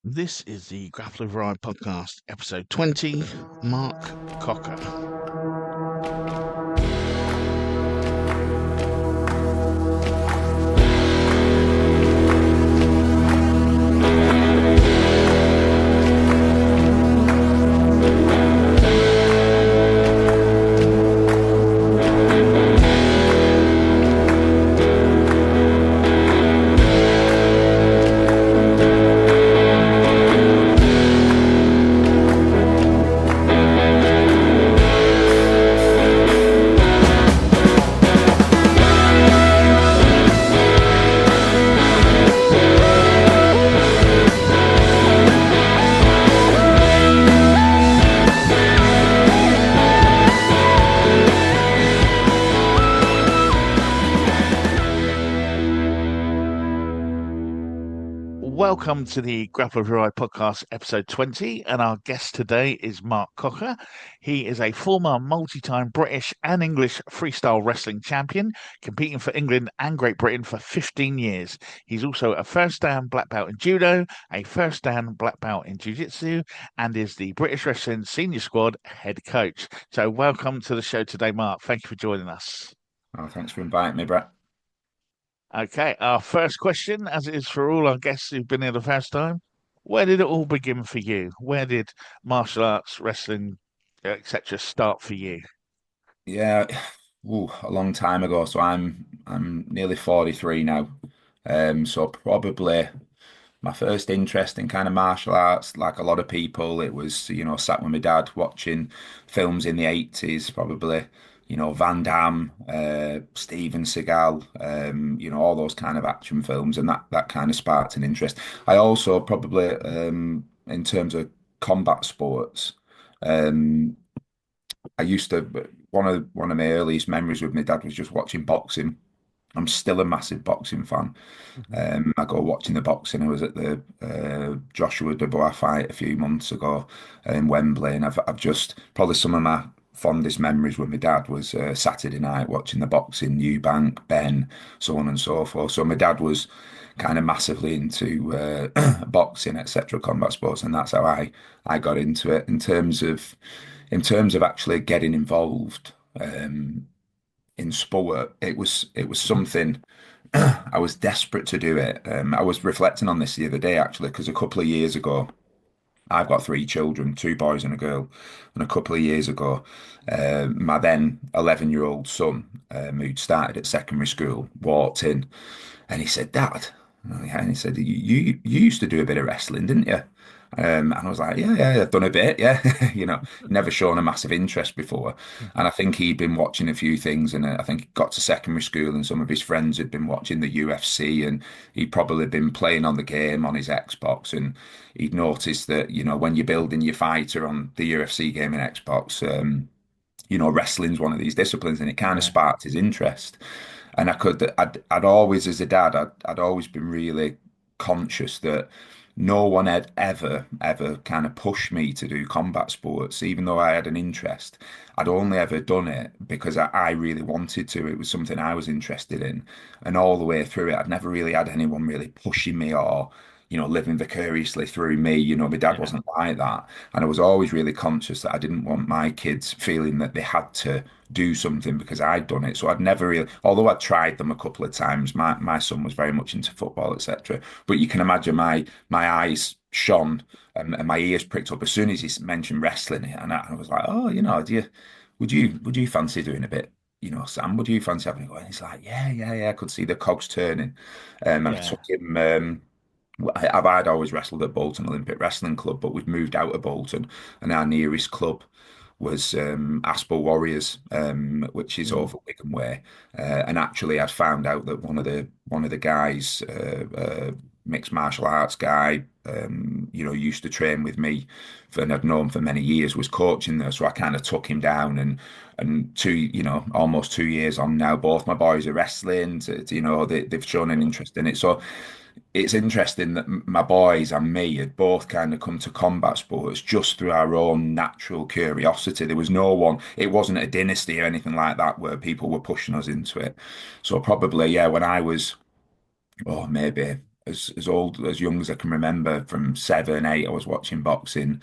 This is the Grappler Ride podcast, episode 20. Mark Cocker. Welcome to the Grappler Ride podcast, episode 20, and our guest today is Mark Cocker. He is a former multi-time British and English freestyle wrestling champion, competing for England and Great Britain for 15 years. He's also a first dan black belt in judo, a first dan black belt in Ju-Jitsu, and is the British Wrestling Senior Squad head coach. So welcome to the show today, Mark. Thank you for joining us. Oh, thanks for inviting me, Brett. Okay, our first question, as it is for all our guests who've been here the first time, where did it all begin for you? Where did martial arts, wrestling, etc. start for you? Yeah, a long time ago. So I'm nearly 43 now. So probably my first interest in kind of martial arts, like a lot of people, it was, sat with my dad watching films in the 80s, probably, Van Damme, Steven Seagal, all those kind of action films, and that kind of sparked an interest. I also probably, in terms of combat sports, um, I used to one of my earliest memories with my dad was just watching boxing. I'm still a massive boxing fan. Mhm. I go watching the boxing. I was at the Joshua Dubois fight a few months ago in Wembley, and I've just probably some of my fondest memories with my dad was Saturday night watching the boxing, Eubank, Ben, so on and so forth. So my dad was kind of massively into boxing, etc., combat sports, and that's how I got into it. In terms of actually getting involved in sport, it was something. I was desperate to do it. I was reflecting on this the other day actually, because a couple of years ago, I've got three children, two boys and a girl, and a couple of years ago, my then 11-year-old son, who'd started at secondary school, walked in, and he said, "Dad," and he said, "You used to do a bit of wrestling, didn't you?" And I was like, yeah, I've done a bit, yeah. Never shown a massive interest before. And I think he'd been watching a few things, and I think he got to secondary school, and some of his friends had been watching the UFC, and he'd probably been playing on the game on his Xbox, and he'd noticed that, when you're building your fighter on the UFC game in Xbox, wrestling's one of these disciplines, and it kind of Yeah, sparked his interest. And I'd always, as a dad, I'd always been really conscious that no one had ever kind of pushed me to do combat sports, even though I had an interest. I'd only ever done it because I really wanted to. It was something I was interested in. And all the way through it, I'd never really had anyone really pushing me or, living vicariously through me. My dad yeah, wasn't like that. And I was always really conscious that I didn't want my kids feeling that they had to do something because I'd done it. So I'd never really, although I'd tried them a couple of times, my son was very much into football, etc. But you can imagine my eyes shone, and my ears pricked up as soon as he mentioned wrestling, and I was like, oh, would you fancy doing a bit? Sam, would you fancy having a go? And he's like, yeah. I could see the cogs turning. And I yeah. took him. I'd always wrestled at Bolton Olympic Wrestling Club, but we've moved out of Bolton, and our nearest club was Aspel Warriors, which is Mm. over Wigan Way. And actually, I'd found out that one of the guys, mixed martial arts guy, used to train with me, and I'd known for many years, was coaching there. So I kind of took him down, and almost 2 years on now, both my boys are wrestling. They've shown an interest in it. So it's interesting that my boys and me had both kind of come to combat sports just through our own natural curiosity. There was no one, it wasn't a dynasty or anything like that where people were pushing us into it. So probably, yeah, when I was, maybe as old as young as I can remember, from 7, 8, I was watching boxing.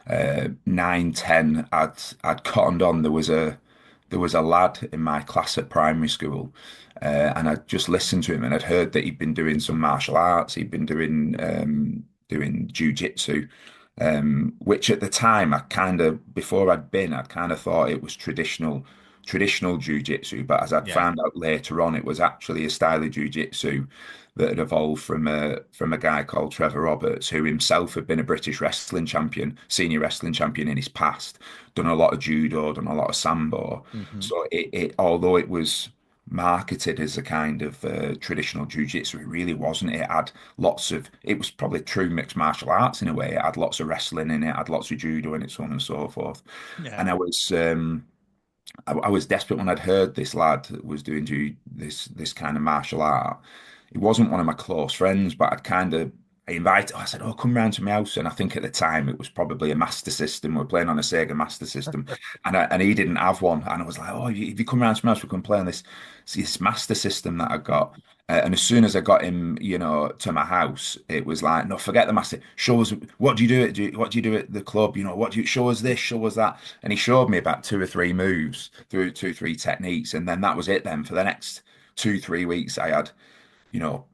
9, 10, I'd cottoned on. There was a lad in my class at primary school, and I'd just listened to him, and I'd heard that he'd been doing some martial arts. He'd been doing Ju-Jitsu, which at the time I kind of before I'd kind of thought it was traditional Ju-Jitsu, but as I'd Yeah. found out later on, it was actually a style of Ju-Jitsu that had evolved from a guy called Trevor Roberts, who himself had been a British wrestling champion, senior wrestling champion in his past, done a lot of judo, done a lot of sambo. Hmm. So although it was marketed as a kind of traditional jiu-jitsu, it really wasn't. It was probably true mixed martial arts in a way. It had lots of wrestling in it, had lots of judo in it, so on and so forth. Yeah. And I was desperate when I'd heard this lad that was doing this kind of martial art. He wasn't one of my close friends, but I invited. I said, "Oh, come round to my house." And I think at the time it was probably a Master System. We are playing on a Sega Master System, and he didn't have one. And I was like, "Oh, if you come round to my house, we can play on this Master System that I got." And as soon as I got him, to my house, it was like, no, forget the master. Show us what do you do what do you do at the club? What do you show us this, show us that? And he showed me about 2 or 3 moves through 2, 3 techniques, and then that was it. Then for the next 2, 3 weeks, I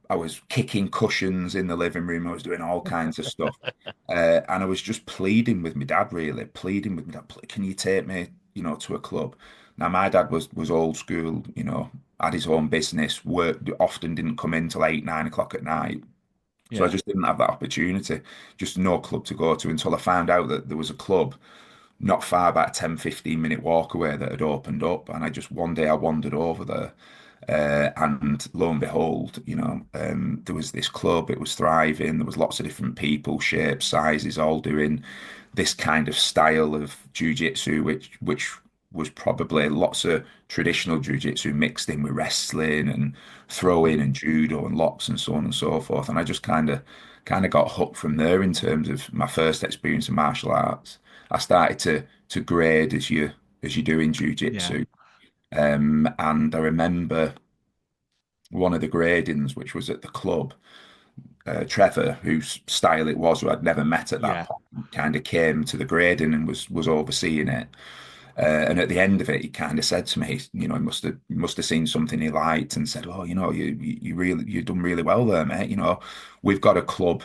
was kicking cushions in the living room. I was doing all kinds of stuff, and I was just pleading with my dad, really pleading with my dad. Can you take me, to a club? Now my dad was old school, had his own business, worked often, didn't come in till 8, 9 o'clock at night. So I Yeah. just didn't have that opportunity, just no club to go to until I found out that there was a club not far, about a 10, 15 minute walk away that had opened up. And one day I wandered over there, and lo and behold, there was this club, it was thriving. There was lots of different people, shapes, sizes, all doing this kind of style of jiu-jitsu, which was probably lots of traditional jiu-jitsu mixed in with wrestling and throwing and judo and locks and so on and so forth. And I just kind of got hooked from there in terms of my first experience of martial arts. I started to grade as you do in Yeah. jiu-jitsu. And I remember one of the gradings, which was at the club, Trevor, whose style it was, who I'd never met at that Yeah. point, kind of came to the grading and was overseeing it. And at the end of it, he kind of said to me, he must have seen something he liked and said, "Oh, you've done really well there, mate. We've got a club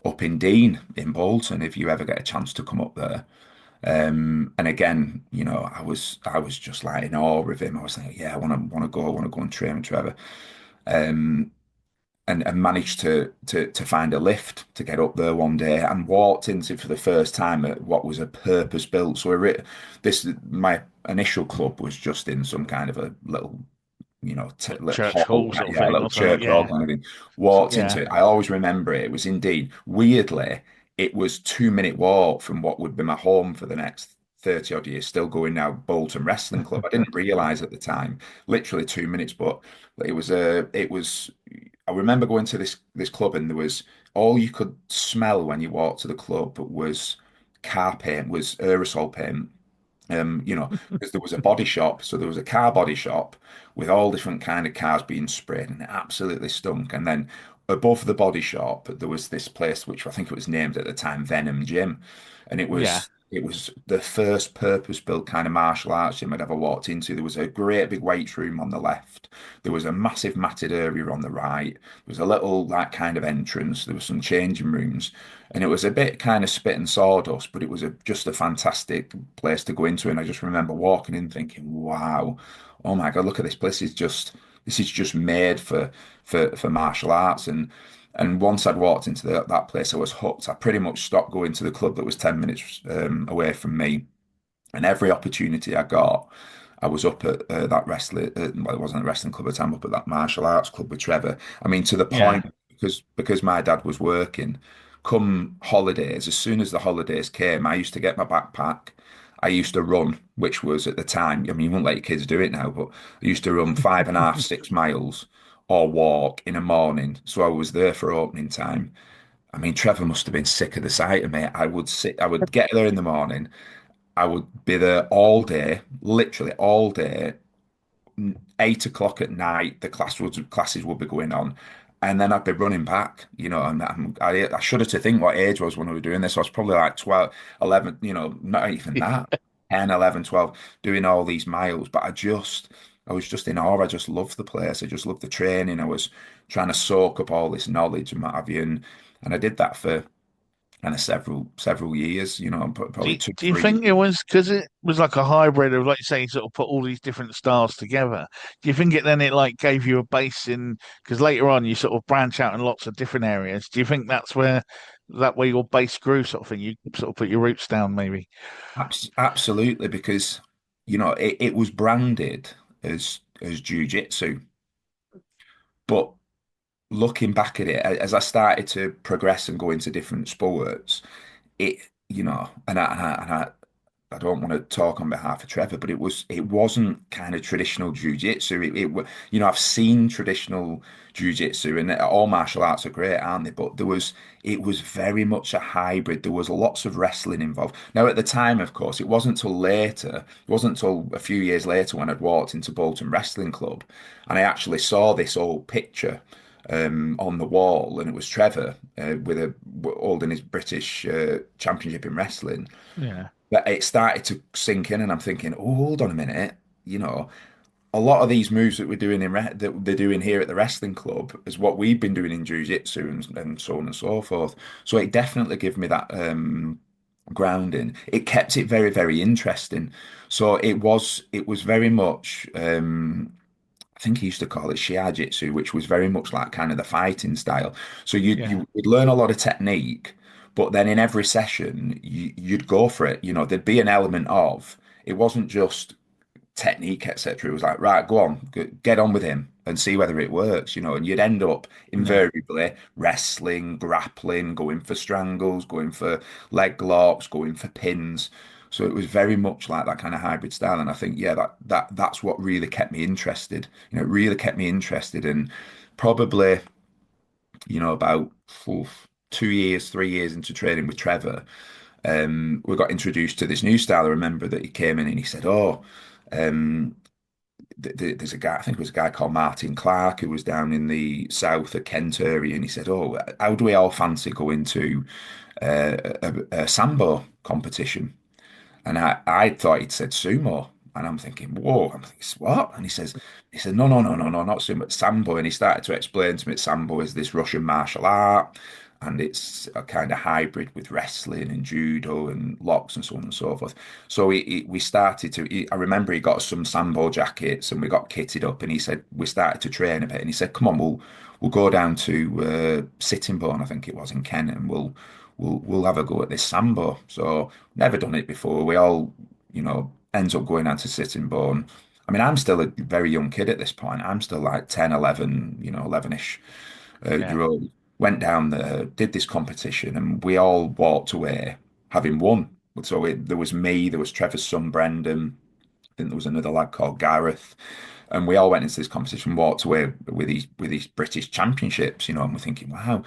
up in Dean in Bolton if you ever get a chance to come up there." And again, I was just like in awe of him. I was like, "Yeah, I want to go and train with Trevor." Um, and managed to find a lift to get up there one day and walked into for the first time at what was a purpose built. So this my initial club was just in some kind of a little little Church hall, hall sort of yeah, a thing little or something. church hall Yeah. kind of thing. So, Walked yeah. into it. I always remember it. It was indeed weirdly, it was 2 minute walk from what would be my home for the next 30 odd years, still going now Bolton Wrestling Club. I didn't realize at the time, literally 2 minutes, but it was I remember going to this club, and there was all you could smell when you walked to the club was car paint, was aerosol paint. Because there was a body shop, so there was a car body shop with all different kind of cars being sprayed, and it absolutely stunk. And then above the body shop, there was this place which I think it was named at the time Venom Gym, and it Yeah. was it was the first purpose-built kind of martial arts gym I'd ever walked into. There was a great big weights room on the left. There was a massive matted area on the right. There was a little that kind of entrance. There was some changing rooms, and it was a bit kind of spit and sawdust, but it was just a fantastic place to go into. And I just remember walking in thinking, wow, oh my God, look at this place. This is just made for martial arts. And once I'd walked into that place, I was hooked. I pretty much stopped going to the club that was 10 minutes away from me. And every opportunity I got, I was up at that wrestling. Well, it wasn't a wrestling club at the time, up at that martial arts club with Trevor. I mean, to the Yeah. point because my dad was working. Come holidays, as soon as the holidays came, I used to get my backpack. I used to run, which was at the time. I mean, you wouldn't let your kids do it now, but I used to run 5.5, 6 miles or walk in a morning. So I was there for opening time. I mean, Trevor must have been sick of the sight of me. I would get there in the morning. I would be there all day, literally all day. 8 o'clock at night, classes would be going on. and then I'd be running back, and I shudder to think what age I was when we were doing this. I was probably like 12, 11, not even that, 10, 11, 12, doing all these miles. But I was just in awe. I just loved the place. I just loved the training. I was trying to soak up all this knowledge and what have you. And I did that for kind of several years, Do probably you, two, do you 3 years. think it was because it was like a hybrid of, like you say, sort of put all these different styles together? Do you think it like gave you a base in, because later on you sort of branch out in lots of different areas? Do you think that where your base grew, sort of thing? You sort of put your roots down, maybe? Absolutely, because it was branded as jiu-jitsu, but looking back at it, as I started to progress and go into different sports, it, I don't want to talk on behalf of Trevor, but it wasn't kind of traditional jujitsu. I've seen traditional jujitsu, and all martial arts are great, aren't they? But it was very much a hybrid. There was lots of wrestling involved. Now, at the time, of course, it wasn't till later. It wasn't till a few years later when I'd walked into Bolton Wrestling Club, and I actually saw this old picture on the wall, and it was Trevor holding his British championship in wrestling. Yeah, But it started to sink in, and I'm thinking, oh, hold on a minute, you know, a lot of these moves that we're doing that they're doing here at the wrestling club is what we've been doing in jiu-jitsu and so on and so forth. So it definitely gave me that grounding. It kept it very, very interesting. So it was very much I think he used to call it shiajitsu, which was very much like kind of the fighting style. So yeah, you'd learn a lot of technique, but then in every session you'd go for it. There'd be an element of it wasn't just technique, etc. It was like, right, go on, get on with him and see whether it works, and you'd end up yeah, invariably wrestling, grappling, going for strangles, going for leg locks, going for pins. So it was very much like that kind of hybrid style. And I think, yeah, that's what really kept me interested. It really kept me interested. And probably, about 2 years, 3 years into training with Trevor, we got introduced to this new style. I remember that he came in and he said, "Oh, um, there's a guy, I think it was a guy called Martin Clark, who was down in the south at Kent area, and he said, 'Oh, how do we all fancy going to a sambo competition?'" And I thought he'd said sumo. And I'm thinking, whoa, I'm thinking, what? And he said, no, no, no, no, no, not sumo, it's sambo. And he started to explain to me that sambo is this Russian martial art, and it's a kind of hybrid with wrestling and judo and locks and so on and so forth. So we started I remember he got us some sambo jackets and we got kitted up, and he said, we started to train a bit. And he said, come on, we'll go down to Sittingbourne, I think it was, in Kent, and we'll have a go at this sambo. So never done it before. We all, ends up going out to Sittingbourne. I mean, I'm still a very young kid at this point. I'm still like 10, 11, 11-ish yeah, year old. Went down there, did this competition, and we all walked away having won. So there was me, there was Trevor's son, Brendan. I think there was another lad called Gareth, and we all went into this competition, walked away with these British championships, and we're thinking, wow.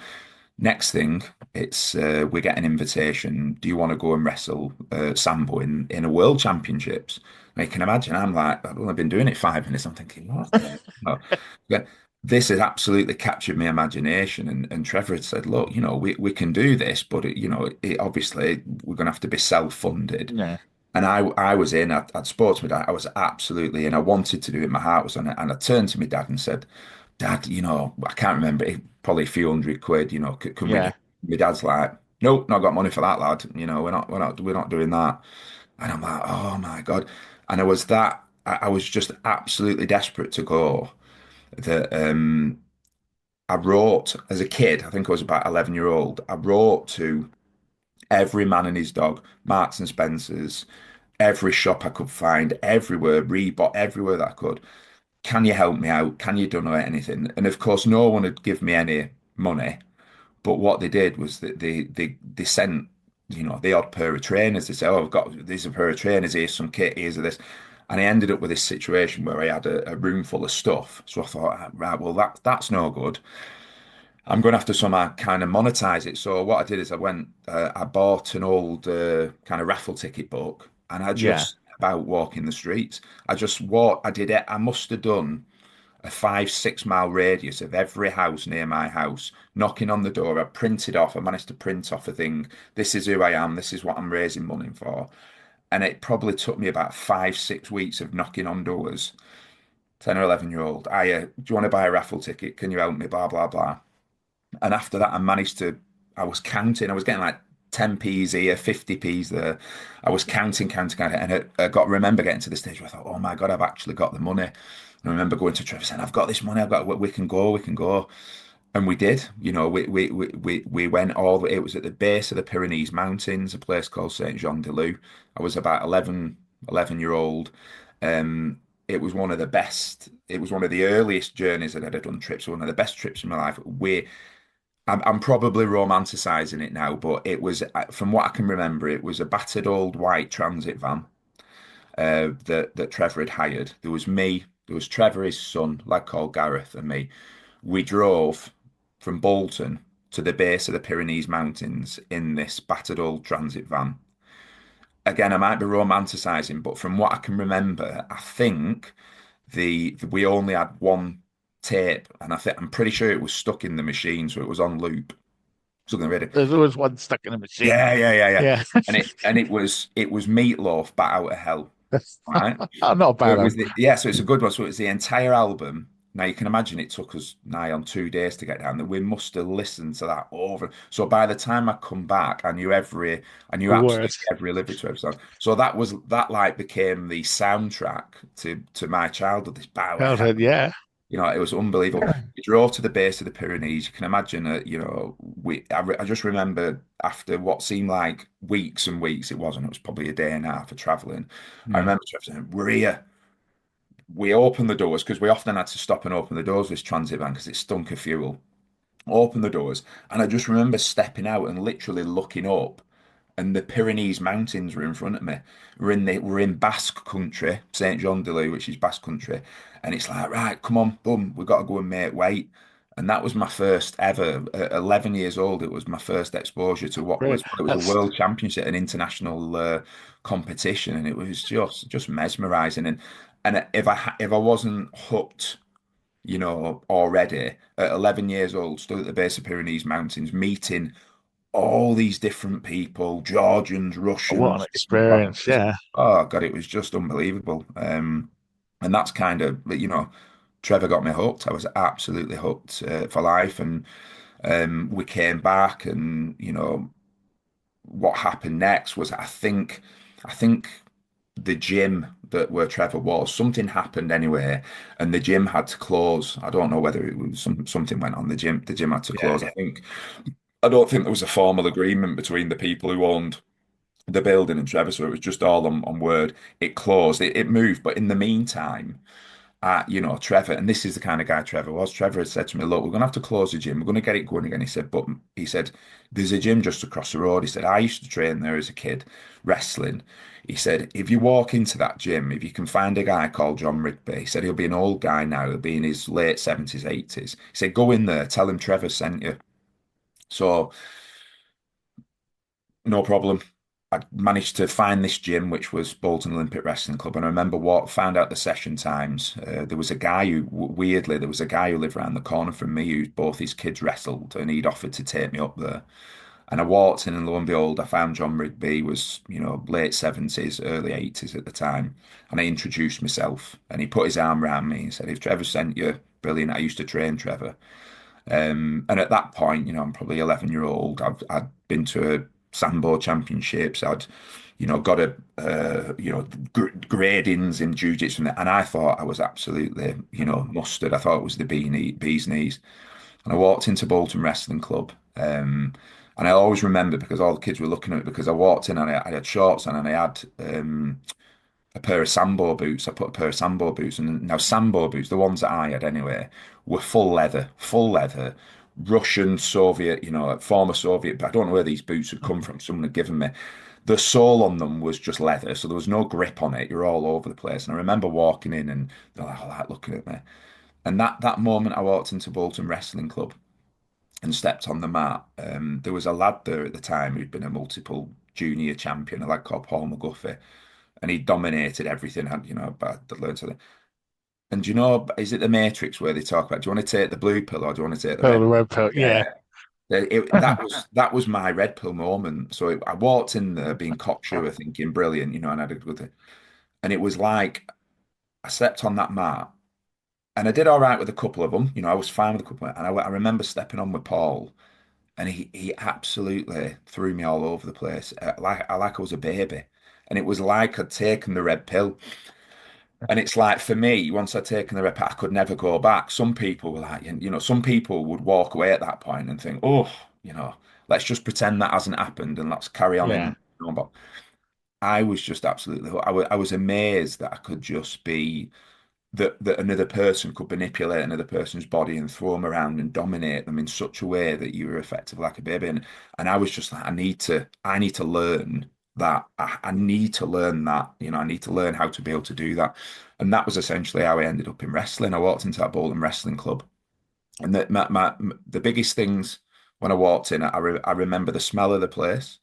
Next thing, it's we get an invitation. Do you want to go and wrestle Sambo in a world championships? And you can imagine, I'm like, I've only been doing it 5 minutes. I'm thinking, what the hell? But this has absolutely captured my imagination. And Trevor had said, look, we can do this, but obviously we're going to have to be self-funded. yeah, And I was in. I'd spoke to my dad. I was absolutely in. I wanted to do it. My heart was on it. And I turned to my dad and said, Dad, I can't remember, probably a few hundred quid, can we do? yeah, My dad's like, nope, not got money for that, lad. We're not doing that. And I'm like, oh my God. And I was just absolutely desperate to go that I wrote as a kid, I think I was about 11-year-old, I wrote to every man and his dog, Marks and Spencer's, every shop I could find, everywhere, Reebok, everywhere that I could. Can you help me out? Can you donate anything? And of course, no one would give me any money. But what they did was that they sent, the odd pair of trainers. They say, "Oh, I've got these a pair of trainers. Here's some kit. Here's this." And I ended up with this situation where I had a room full of stuff. So I thought, right, well, that's no good. I'm going to have to somehow kind of monetize it. So what I did is I bought an old kind of raffle ticket book, and I yeah, just about walking the streets. I just walked. I did it. I must have done. a 5, 6 mile radius of every house near my house, knocking on the door. I managed to print off a thing. This is who I am. This is what I'm raising money for. And it probably took me about 5, 6 weeks of knocking on doors. 10 or 11 year old. Do you want to buy a raffle ticket? Can you help me? Blah, blah, blah. And after that, I was counting, I was getting like 10p's here, 50p's there. I was counting. And I remember getting to the stage where I thought, oh my God, I've actually got the money. And I remember going to Trevor saying, I've got this money, we can go, we can go. And we did, we went it was at the base of the Pyrenees Mountains, a place called Saint-Jean-de-Luz. I was about 11 year old. It was one of the best, it was one of the earliest journeys that I'd done trips, one of the best trips in my life. I'm probably romanticizing it now, but it was, from what I can remember, it was a battered old white transit van that Trevor had hired. There was me, there was Trevor, his son, lad called Gareth, and me. We drove from Bolton to the base of the Pyrenees Mountains in this battered old transit van. Again, I might be romanticizing, but from what I can remember, I think we only had one tape, and I'm pretty sure it was stuck in the machine, so it was on loop. So the radio. There's always one stuck in a machine. Yeah. Yeah. And it was Meatloaf, Bat Out of Hell, right? I'm not a So bad one. so it's a good one. So it's the entire album. Now you can imagine it took us nigh on 2 days to get down there. We must have listened to that over. So by the time I come back, I knew The absolutely worst. every lyric to every song. So that like became the soundtrack to my childhood. This Bow Wow. Childhood, yeah. It was unbelievable. We drove to the base of the Pyrenees. You can imagine that, I just remember after what seemed like weeks and weeks, it wasn't, it was probably a day and a half of traveling. I Mm. remember saying, we're here. We opened the doors because we often had to stop and open the doors with this transit van because it stunk of fuel. Open the doors, and I just remember stepping out and literally looking up, and the Pyrenees Mountains were in front of me. We're in Basque country, Saint Jean de Luz, which is Basque country, and it's like, right, come on, boom, we've got to go and make weight. And that was my first ever. At 11 years old, it was my first exposure to Brilliant. it was a That's world championship, an international competition, and it was just mesmerizing. And if I wasn't hooked, already at 11 years old, stood at the base of Pyrenees Mountains, meeting all these different people, Georgians, what an Russians, different experience. languages. Yeah. Oh God, it was just unbelievable. And that's kind of, Trevor got me hooked. I was absolutely hooked for life. And we came back, and what happened next was, I think the gym that where Trevor was, something happened anyway, and the gym had to close. I don't know whether it was something went on. The gym had to Yeah. close. I don't think there was a formal agreement between the people who owned the building and Trevor, so it was just all on word. It closed, it moved, but in the meantime, Trevor, and this is the kind of guy Trevor was. Trevor had said to me, "Look, we're going to have to close the gym. We're going to get it going again." He said, "There's a gym just across the road." He said, "I used to train there as a kid, wrestling." He said, "If you walk into that gym, if you can find a guy called John Rigby," he said, "he'll be an old guy now. He'll be in his late 70s, 80s." He said, "Go in there, tell him Trevor sent you." So no problem. I managed to find this gym, which was Bolton Olympic Wrestling Club, and I remember found out the session times. There was a guy weirdly, there was a guy who lived around the corner from me who both his kids wrestled, and he'd offered to take me up there. And I walked in, and lo and behold, I found John Rigby. He was, late 70s, early 80s at the time, and I introduced myself, and he put his arm around me and said, "If Trevor sent you, brilliant. I used to train Trevor." And at that point, I'm probably 11-year old. I'd been to Sambo championships. I'd, got gradings in Jiu-Jitsu, and I thought I was absolutely, mustard. I thought it was the bee's knees. And I walked into Bolton Wrestling Club. And I always remember because all the kids were looking at me because I walked in and I had shorts on and I had a pair of Sambo boots. I put a pair of Sambo boots, and now Sambo boots, the ones that I had anyway, were full leather, Russian, Soviet, former Soviet. But I don't know where these boots had come from. Someone had given me. The sole on them was just leather, so there was no grip on it. You're all over the place. And I remember walking in, and they're like looking at me. And that moment, I walked into Bolton Wrestling Club and stepped on the mat. There was a lad there at the time who'd been a multiple junior champion, a lad called Paul McGuffey, and he dominated everything. Had but I learned something. And do you know, is it the Matrix where they talk about, do you want to take the blue pill or do you want to take the Oh, the red? red pill. Yeah. Yeah. That was my red pill moment. So I walked in there being cocksure, thinking brilliant, and I had a good thing. And it was like I stepped on that mat and I did all right with a couple of them. I was fine with a couple, and I remember stepping on with Paul, and he absolutely threw me all over the place, like I was a baby, and it was like I'd taken the red pill. And it's like for me, once I'd taken the red pill, I could never go back. Some people were like, some people would walk away at that point and think, oh, let's just pretend that hasn't happened and let's carry on Yeah. in. But I was just absolutely, I was amazed that I could just be that another person could manipulate another person's body and throw them around and dominate them in such a way that you were effective like a baby. And I was just like, I need to learn that. I need to learn that. I need to learn how to be able to do that. And that was essentially how I ended up in wrestling. I walked into that Bolton Wrestling Club, and the biggest things when I walked in, I remember the smell of the place.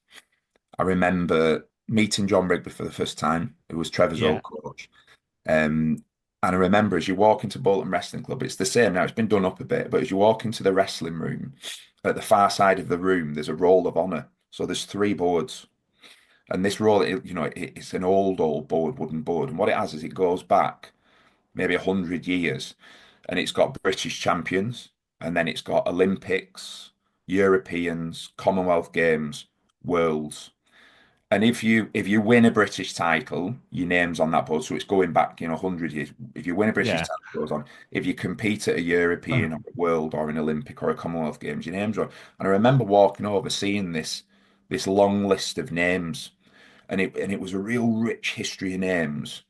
I remember meeting John Rigby for the first time, who was Trevor's Yeah. old coach. Um, and I remember as you walk into Bolton Wrestling Club, it's the same now, it's been done up a bit, but as you walk into the wrestling room, at the far side of the room, there's a roll of honor. So there's three boards. And this roll, it's an old board, wooden board. And what it has is it goes back maybe 100 years, and it's got British champions, and then it's got Olympics, Europeans, Commonwealth Games, Worlds. And if you win a British title, your name's on that board. So it's going back, 100 years. If you win a British Yeah. title, it goes on. If you compete at a European or a World or an Olympic or a Commonwealth Games, your name's on. And I remember walking over, seeing this long list of names, and it was a real rich history of names.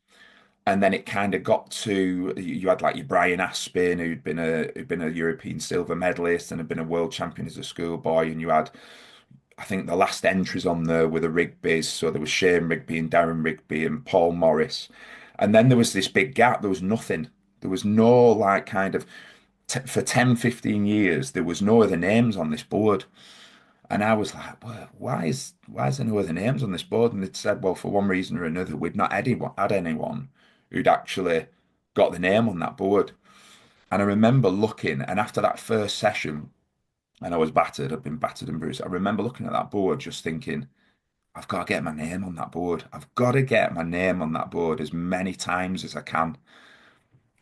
And then it kind of got to you had like your Brian Aspin, who'd been a European silver medalist and had been a world champion as a schoolboy, and you had I think the last entries on there were the Rigbys. So there was Shane Rigby and Darren Rigby and Paul Morris. And then there was this big gap. There was nothing. There was no like kind of, for 10, 15 years, there was no other names on this board. And I was like, well, why is there no other names on this board? And they said, well, for one reason or another, we'd not had anyone who'd actually got the name on that board. And I remember looking, and after that first session, and I was battered, I'd been battered and bruised. I remember looking at that board just thinking, I've got to get my name on that board. I've got to get my name on that board as many times as I can.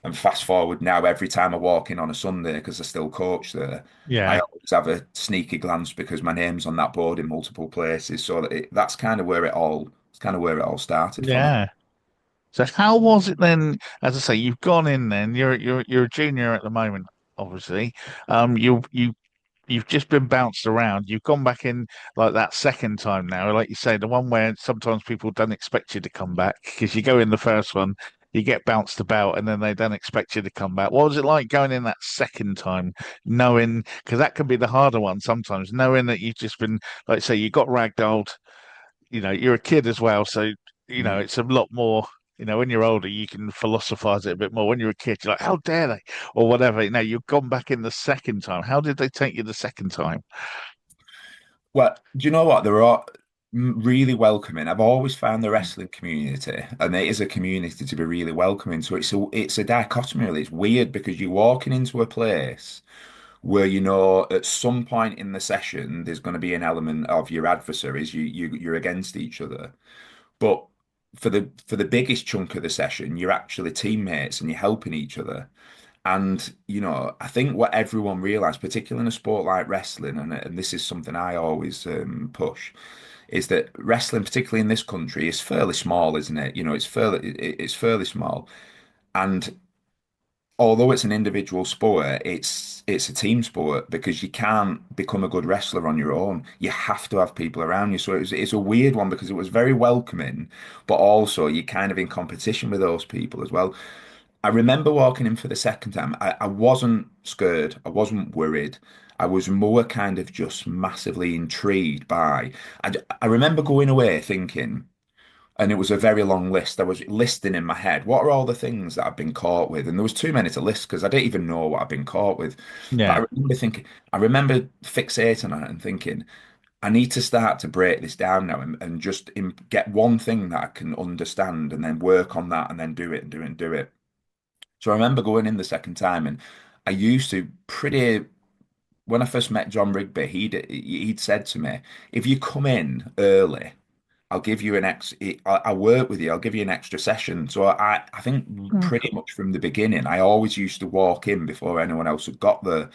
And fast forward now, every time I walk in on a Sunday, because I still coach there, I Yeah. always have a sneaky glance because my name's on that board in multiple places. So that's kind of where it all started for me. Yeah. So how was it then? As I say, you've gone in then. You're a junior at the moment, obviously. You've just been bounced around. You've gone back in like that second time now, like you say, the one where sometimes people don't expect you to come back because you go in the first one, you get bounced about, and then they don't expect you to come back. What was it like going in that second time, knowing because that can be the harder one sometimes, knowing that you've just been, like say, you got ragdolled. You're a kid as well, so Mm. it's a lot more. When you're older, you can philosophize it a bit more. When you're a kid, you're like, how dare they? Or whatever. You've gone back in the second time. How did they take you the second time? Well, do you know what? They're all really welcoming. I've always found the wrestling community, and it is a community to be really welcoming. So it's a dichotomy, really. It's weird because you're walking into a place where at some point in the session there's going to be an element of your adversaries. You're against each other, but for the biggest chunk of the session, you're actually teammates and you're helping each other. And I think what everyone realized, particularly in a sport like wrestling, and this is something I always push, is that wrestling, particularly in this country, is fairly small, isn't it? It's fairly small, and although it's an individual sport, it's a team sport because you can't become a good wrestler on your own. You have to have people around you. So it's a weird one because it was very welcoming, but also you're kind of in competition with those people as well. I remember walking in for the second time. I wasn't scared. I wasn't worried. I was more kind of just massively intrigued by. I remember going away thinking, and it was a very long list. I was listing in my head, what are all the things that I've been caught with? And there was too many to list because I didn't even know what I've been caught with. But Yeah. I remember fixating on it and thinking, I need to start to break this down now and just get one thing that I can understand and then work on that and then do it and do it and do it. So I remember going in the second time, and I used to pretty when I first met John Rigby, he'd said to me, if you come in early, I'll give you an I work with you, I'll give you an extra session. So I think Oh, pretty cool. much from the beginning, I always used to walk in before anyone else had got there.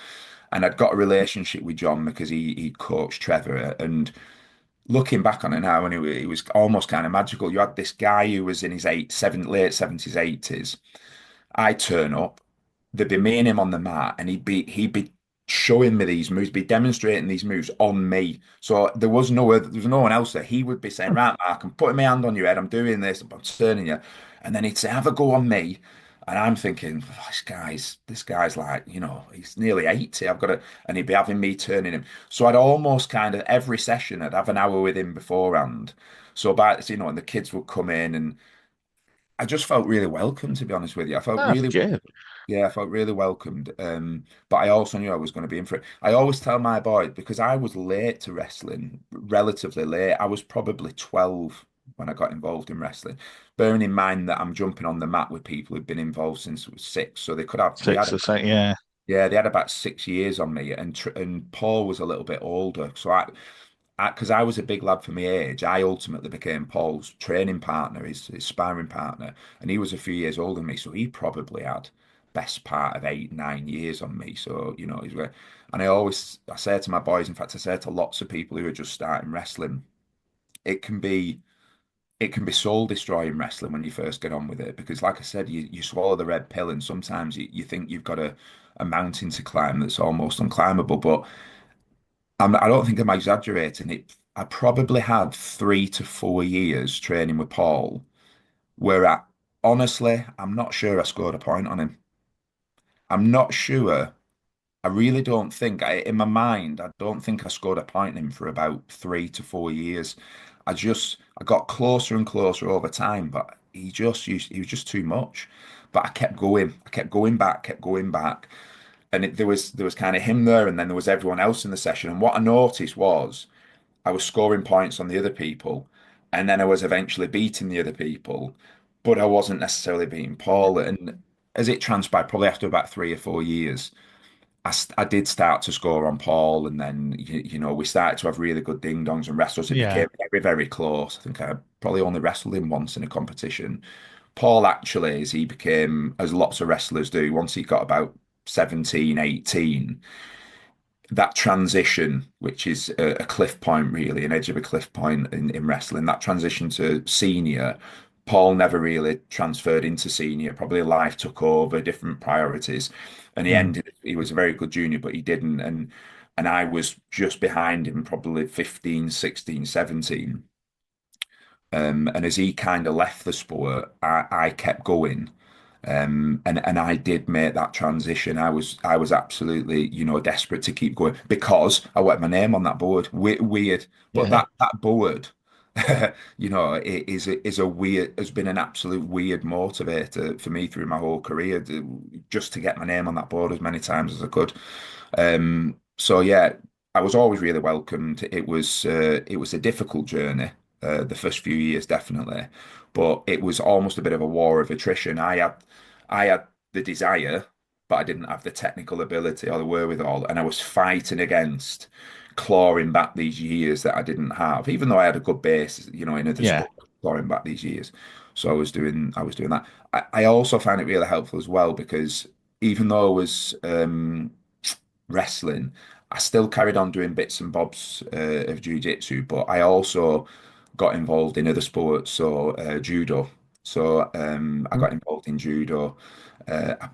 And I'd got a relationship with John because he coached Trevor. And looking back on it now, and it was almost kind of magical. You had this guy who was in his late 70s, 80s. I turn up, there'd be me and him on the mat, and he'd be showing me these moves, be demonstrating these moves on me. So there was no one else there. He would be saying, Oh, "Right, Mark, I'm putting my hand on your head, I'm doing this, I'm turning you," and then he'd say, "Have a go on me." And I'm thinking, "Oh, this guy's like, he's nearly 80. I've got to," and he'd be having me turning him. So I'd almost kind of every session I'd have an hour with him beforehand. So and the kids would come in and I just felt really welcome, to be honest with you. that's good. Yeah, I felt really welcomed. But I also knew I was going to be in for it. I always tell my boy because I was late to wrestling, relatively late. I was probably 12 when I got involved in wrestling. Bearing in mind that I'm jumping on the mat with people who've been involved since I was 6, so they could have we had Six or so, yeah. yeah, they had about 6 years on me, and Paul was a little bit older. So because I was a big lad for my age, I ultimately became Paul's training partner, his sparring partner, and he was a few years older than me, so he probably had best part of 8, 9 years on me. So and I say to my boys, in fact, I say to lots of people who are just starting wrestling, it can be it can be soul destroying wrestling when you first get on with it because, like I said, you swallow the red pill, and sometimes you think you've got a mountain to climb that's almost unclimbable, but I don't think I'm exaggerating it. I probably had 3 to 4 years training with Paul, where honestly, I'm not sure I scored a point on him. I'm not sure. I really don't think, in my mind, I don't think I scored a point on him for about 3 to 4 years. I got closer and closer over time, but he was just too much. But I kept going back, kept going back. And there was kind of him there, and then there was everyone else in the session. And what I noticed was I was scoring points on the other people, and then I was eventually beating the other people, but I wasn't necessarily beating Paul. And as it transpired, probably after about 3 or 4 years, I did start to score on Paul, and then we started to have really good ding dongs and wrestles. It Yeah. became very, very close. I think I probably only wrestled him once in a competition. Paul actually, as he became, as lots of wrestlers do, once he got about 17, 18, that transition, which is a cliff point, really, an edge of a cliff point in wrestling, that transition to senior, Paul never really transferred into senior. Probably life took over, different priorities, and Mm. he was a very good junior, but he didn't. And I was just behind him, probably 15, 16, 17. And as he kind of left the sport, I kept going. And I did make that transition. I was absolutely, desperate to keep going because I want my name on that board. Weird, but Yeah. that board, it is a weird, has been an absolute weird motivator for me through my whole career, just to get my name on that board as many times as I could. So yeah, I was always really welcomed. It was a difficult journey, the first few years definitely, but it was almost a bit of a war of attrition. I had the desire, but I didn't have the technical ability or the wherewithal, and I was fighting against clawing back these years that I didn't have, even though I had a good base, in other Yeah. sport, clawing back these years. So I was doing that. I also found it really helpful as well because even though I was wrestling, I still carried on doing bits and bobs of jiu-jitsu, but I also got involved in other sports, so judo. So I got involved in judo. I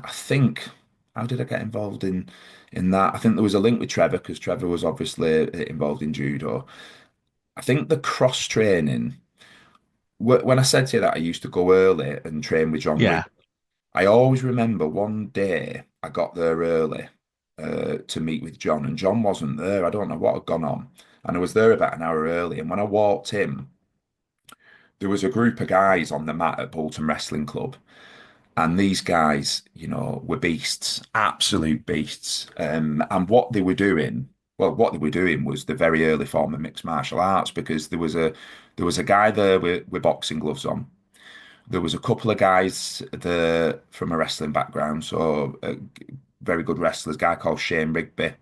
think, how did I get involved in that? I think there was a link with Trevor because Trevor was obviously involved in judo. I think the cross training. When I said to you that I used to go early and train with John Yeah. Rigby, I always remember one day I got there early to meet with John, and John wasn't there. I don't know what had gone on. And I was there about an hour early. And when I walked in, there was a group of guys on the mat at Bolton Wrestling Club. And these guys, were beasts, absolute beasts. And what they were doing was the very early form of mixed martial arts because there was a guy there with boxing gloves on. there was a couple of guys from a wrestling background, so very good wrestlers. Guy called Shane Rigby.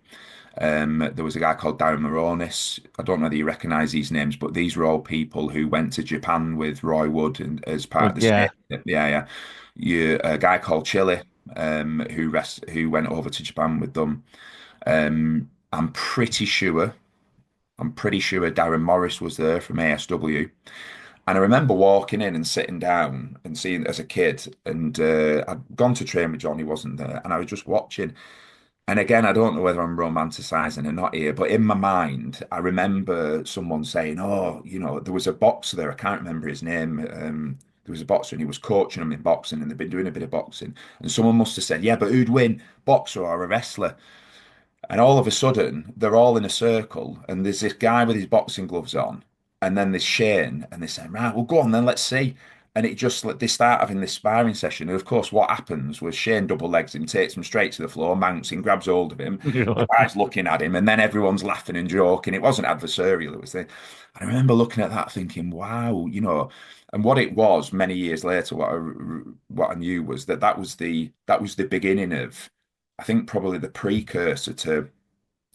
There was a guy called Darren Moronis. I don't know whether you recognise these names, but these were all people who went to Japan with Roy Wood and as part Well, of the yeah, state. Yeah, yeah. A guy called Chile, who went over to Japan with them. I'm pretty sure. I'm pretty sure Darren Morris was there from ASW. And I remember walking in and sitting down and seeing as a kid, and I'd gone to train with John, he wasn't there, and I was just watching. And again, I don't know whether I'm romanticizing or not here, but in my mind, I remember someone saying, "Oh, there was a boxer there. I can't remember his name. There was a boxer, and he was coaching them in boxing, and they've been doing a bit of boxing. And someone must have said, 'Yeah, but who'd win, boxer or a wrestler?'" And all of a sudden, they're all in a circle, and there's this guy with his boxing gloves on, and then there's Shane, and they're saying, "Right, well, go on then, let's see." And it just like they start having this sparring session. And of course, what happens was Shane double legs him, takes him straight to the floor, mounts him, grabs hold of him. The guy's looking at him, and then everyone's laughing and joking. It wasn't adversarial, it was the. I remember looking at that thinking, wow, and what it was many years later, what I knew was that was the beginning of, I think probably the precursor to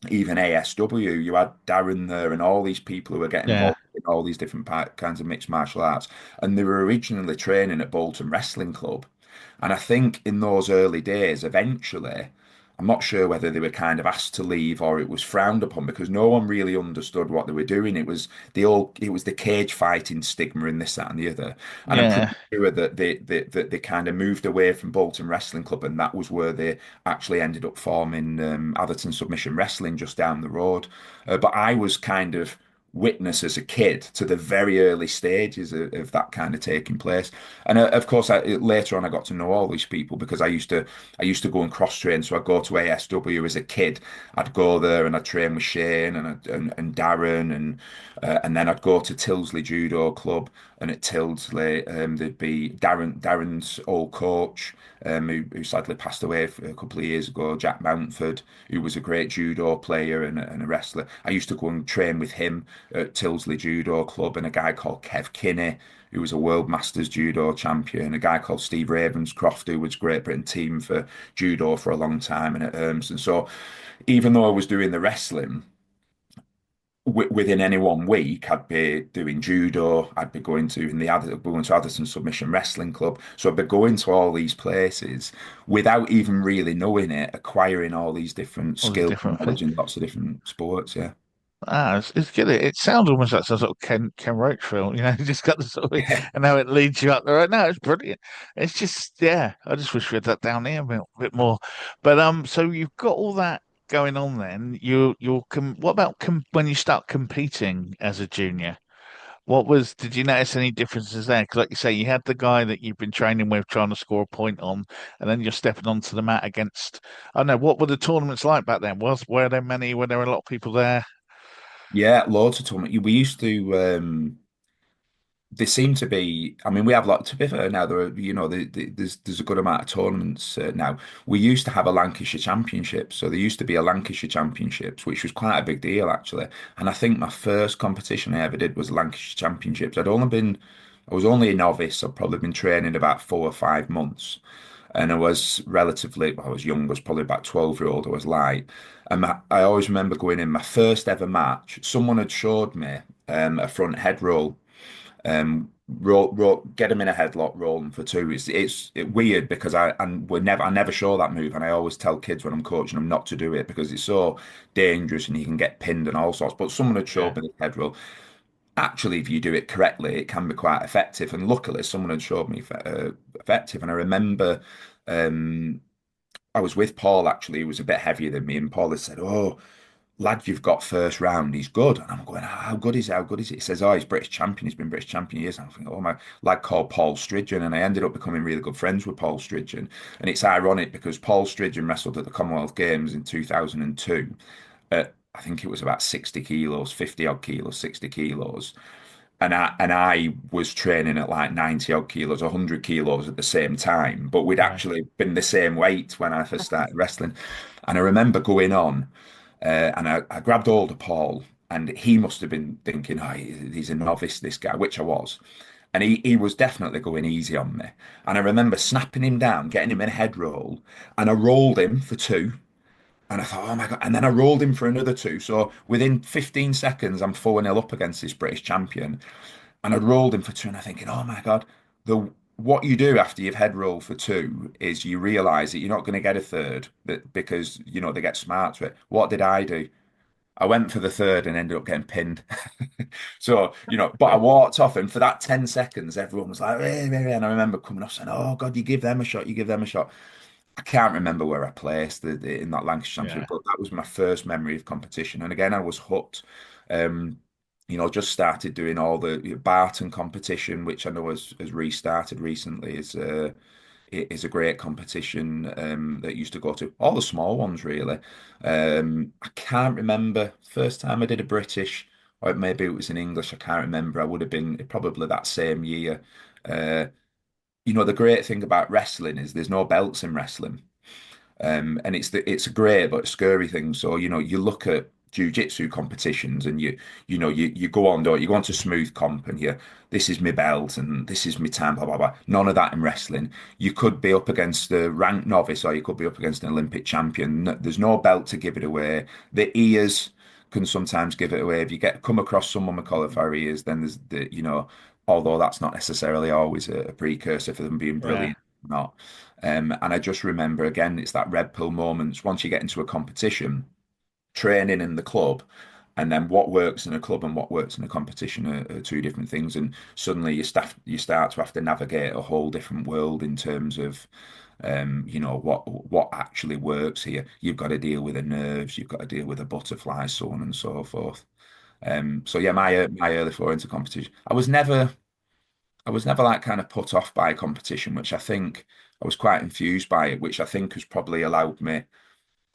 even ASW. You had Darren there and all these people who were getting yeah, involved in all these different kinds of mixed martial arts. And they were originally training at Bolton Wrestling Club. And I think in those early days, eventually, I'm not sure whether they were kind of asked to leave or it was frowned upon because no one really understood what they were doing. It was the cage fighting stigma and this, that, and the other. And I'm yeah. pretty sure that they kind of moved away from Bolton Wrestling Club, and that was where they actually ended up forming Atherton Submission Wrestling just down the road. But I was kind of witness as a kid to the very early stages of that kind of taking place. And of course, later on, I got to know all these people because I used to go and cross train. So I'd go to ASW as a kid. I'd go there and I'd train with Shane and Darren and then I'd go to Tilsley Judo Club. And at Tilsley, there'd be Darren's old coach, who sadly passed away a couple of years ago, Jack Mountford, who was a great judo player and a wrestler. I used to go and train with him at Tilsley Judo Club, and a guy called Kev Kinney, who was a World Masters Judo champion, a guy called Steve Ravenscroft, who was Great Britain team for judo for a long time and at Erms. And so, even though I was doing the wrestling, within any one week, I'd be doing judo. I'd be going to Addison Submission Wrestling Club. So I'd be going to all these places without even really knowing it, acquiring all these different All these skills and different things. knowledge in lots of different sports. Yeah. It's good. It sounds almost like some sort of Ken Roach film, you just got the sort of, and how it leads you up there. No, it's brilliant. It's just, yeah, I just wish we had that down here a bit more. But so you've got all that going on then. What about when you start competing as a junior? Did you notice any differences there? Because like you say, you had the guy that you've been training with trying to score a point on, and then you're stepping onto the mat against, I don't know, what were the tournaments like back then? Were there many? Were there a lot of people there? Yeah, loads of tournament. We used to. There seem to be. I mean, we have like to be fair now. There are, there's a good amount of tournaments now. We used to have a Lancashire Championship, so there used to be a Lancashire Championships, which was quite a big deal actually. And I think my first competition I ever did was Lancashire Championships. I was only a novice. I'd probably been training about 4 or 5 months, and I was young. I was probably about 12-year-old. I was light, and I always remember going in my first ever match. Someone had showed me a front head roll, get them in a headlock, roll them for two. It's weird because I never show that move, and I always tell kids when I'm coaching them not to do it because it's so dangerous and you can get pinned and all sorts. But someone had Yeah, showed me the head roll. Actually, if you do it correctly, it can be quite effective. And luckily, someone had showed me effective. And I remember um, I was with Paul actually, who was a bit heavier than me, and Paul had said, "Oh, lad, you've got first round. He's good." And I'm going, "How good is he? How good is he?" He says, "Oh, he's British champion. He's been British champion years." And I'm thinking, "Oh, my lad called Paul Stridgen." And I ended up becoming really good friends with Paul Stridgen. And it's ironic because Paul Stridgen wrestled at the Commonwealth Games in 2002 at, I think it was about 60 kilos, 50 odd kilos, 60 kilos. And I was training at like 90 odd kilos, 100 kilos at the same time, but we'd right. actually been the same weight when I first started wrestling. And I remember going on, and I grabbed hold of Paul, and he must have been thinking, "Oh, he's a novice, this guy," which I was. and he was definitely going easy on me. And I remember snapping him down, getting him in a head roll, and I rolled him for two. And I thought, oh my God. And then I rolled him for another two. So within 15 seconds, I'm 4-0 up against this British champion. And I rolled him for two. And I'm thinking, oh my God, what you do after you've head rolled for two is you realize that you're not going to get a third because, they get smart to it. What did I do? I went for the third and ended up getting pinned. So, but I walked off, and for that 10 seconds, everyone was like, "Eh, eh, eh," and I remember coming off saying, oh God, you give them a shot, you give them a shot. I can't remember where I placed in that Lancashire Yeah. Championship, but that was my first memory of competition. And again, I was hooked. Um, just started doing all the Barton competition, which I know has restarted recently. Is a great competition that used to go to all the small ones really. I can't remember first time I did a British, or maybe it was in English. I can't remember. I would have been probably that same year. Uh, the great thing about wrestling is there's no belts in wrestling. And it's a great but scary thing. So, you look at jiu-jitsu competitions and you go on, don't you? You go on to smooth comp and this is my belt and this is my time, blah blah blah. None of that in wrestling. You could be up against a ranked novice or you could be up against an Olympic champion. There's no belt to give it away. The ears can sometimes give it away. If you come across someone with cauliflower ears, then there's although that's not necessarily always a precursor for them being Yeah. brilliant, not. And I just remember again, it's that red pill moments once you get into a competition, training in the club, and then what works in a club and what works in a competition are two different things. And suddenly you start to have to navigate a whole different world in terms of what actually works here. You've got to deal with the nerves, you've got to deal with the butterflies, so on and so forth. So yeah, my early flow into competition, I was never like kind of put off by competition, which I think I was quite infused by it, which I think has probably allowed me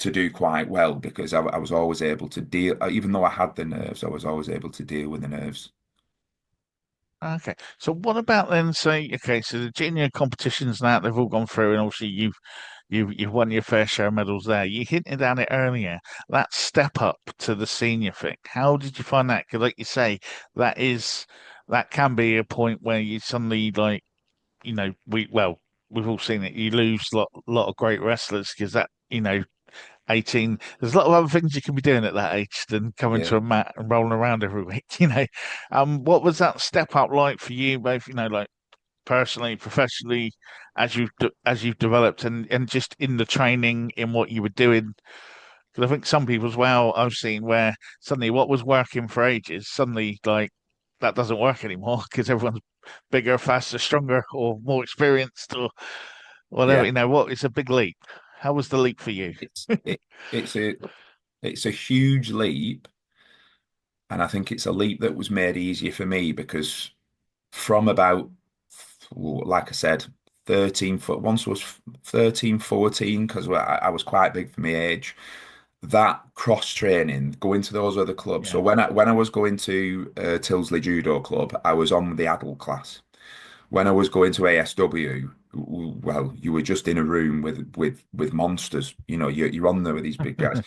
to do quite well because I was always able to deal, even though I had the nerves, I was always able to deal with the nerves. Okay. So what about then say okay, so the junior competitions now they've all gone through and obviously you've won your fair share of medals there. You hinted at it earlier, that step up to the senior thing. How did you find that? Because like you say, that can be a point where you suddenly like, we've all seen it. You lose a lot of great wrestlers because that, 18. There's a lot of other things you can be doing at that age than coming Yeah, to a mat and rolling around every week. What was that step up like for you, both, like personally, professionally, as you've developed and just in the training in what you were doing? Because I think some people as well I've seen where suddenly what was working for ages suddenly like that doesn't work anymore because everyone's bigger, faster, stronger, or more experienced, or whatever. yeah. What is a big leap? How was the leap for you? It's it it's a huge leap, and I think it's a leap that was made easier for me because from about, like I said, 13 foot, once was 13, 14, because I was quite big for my age. That cross training, going to those other clubs. So Yeah. when I was going to Tilsley Judo Club, I was on the adult class. When I was going to ASW, well, you were just in a room with monsters. You're on there with these big guys.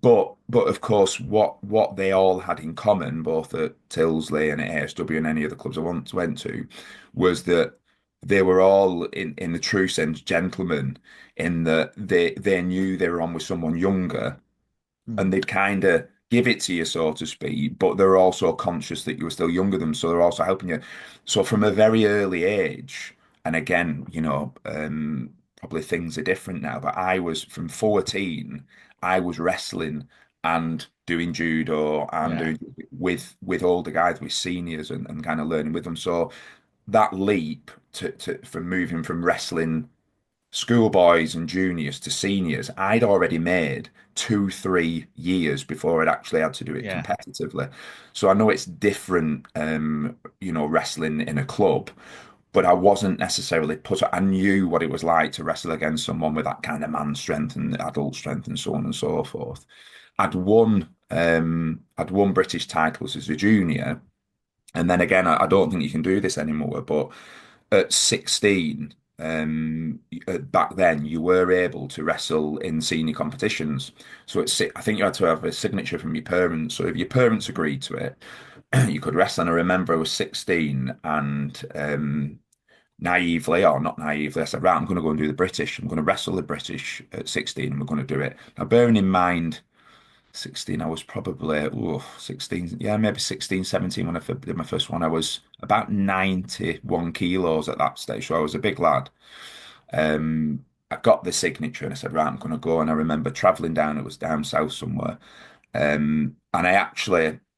But of course, what they all had in common, both at Tilsley and at ASW and any other clubs I once went to, was that they were all in the true sense gentlemen, in that they knew they were on with someone younger and Mm. they'd kind of give it to you, so to speak, but they're also conscious that you were still younger than them, so they're also helping you. So from a very early age, and again, probably things are different now, but I was from 14, I was wrestling and doing judo and Yeah. doing with older guys, with seniors and kind of learning with them. So that leap to from moving from wrestling schoolboys and juniors to seniors, I'd already made 2, 3 years before I'd actually had to do it Yeah. competitively. So I know it's different, wrestling in a club, but I wasn't necessarily I knew what it was like to wrestle against someone with that kind of man strength and adult strength and so on and so forth. I'd won British titles as a junior, and then again, I don't think you can do this anymore, but at 16, back then, you were able to wrestle in senior competitions. So I think you had to have a signature from your parents. So if your parents agreed to it, you could wrestle. And I remember I was 16 and naively, or not naively, I said, right, I'm going to go and do the British. I'm going to wrestle the British at 16 and we're going to do it. Now, bearing in mind, 16, I was probably, 16, yeah, maybe 16, 17 when did my first one. I was about 91 kilos at that stage, so I was a big lad. I got the signature and I said, right, I'm going to go. And I remember traveling down, it was down south somewhere. And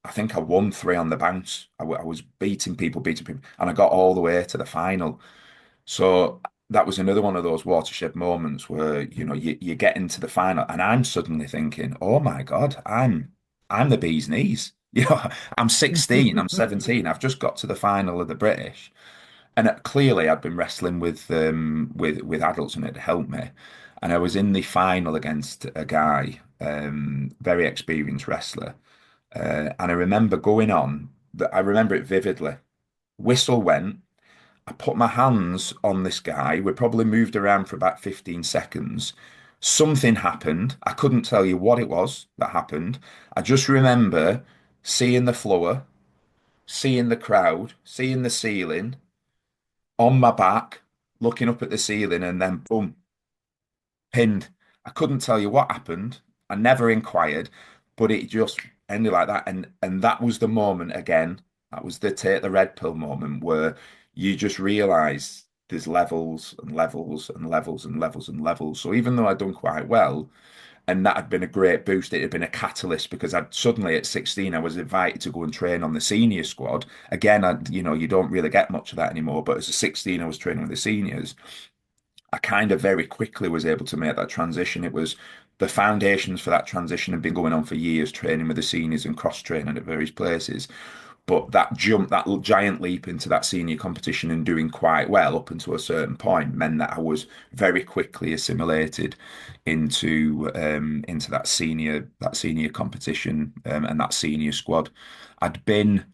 I think I won three on the bounce. I was beating people, and I got all the way to the final. So that was another one of those watershed moments where, you get into the final and I'm suddenly thinking, oh my God, I'm the bee's knees. I'm 16, I'm 17, I've just got to the final of the British. And clearly I'd been wrestling with adults and it helped me. And I was in the final against a guy, very experienced wrestler. And I remember going on, that I remember it vividly. Whistle went. I put my hands on this guy. We probably moved around for about 15 seconds. Something happened. I couldn't tell you what it was that happened. I just remember seeing the floor, seeing the crowd, seeing the ceiling, on my back, looking up at the ceiling, and then boom, pinned. I couldn't tell you what happened. I never inquired, but it just ended like that. And that was the moment again. That was the take the red pill moment where you just realize there's levels and levels and levels and levels and levels. So even though I'd done quite well, and that had been a great boost, it had been a catalyst because I'd suddenly at 16 I was invited to go and train on the senior squad. Again, you don't really get much of that anymore, but as a 16 I was training with the seniors. I kind of very quickly was able to make that transition. It was the foundations for that transition had been going on for years, training with the seniors and cross training at various places. But that jump, that giant leap into that senior competition and doing quite well up until a certain point meant that I was very quickly assimilated into that senior competition and that senior squad. I'd been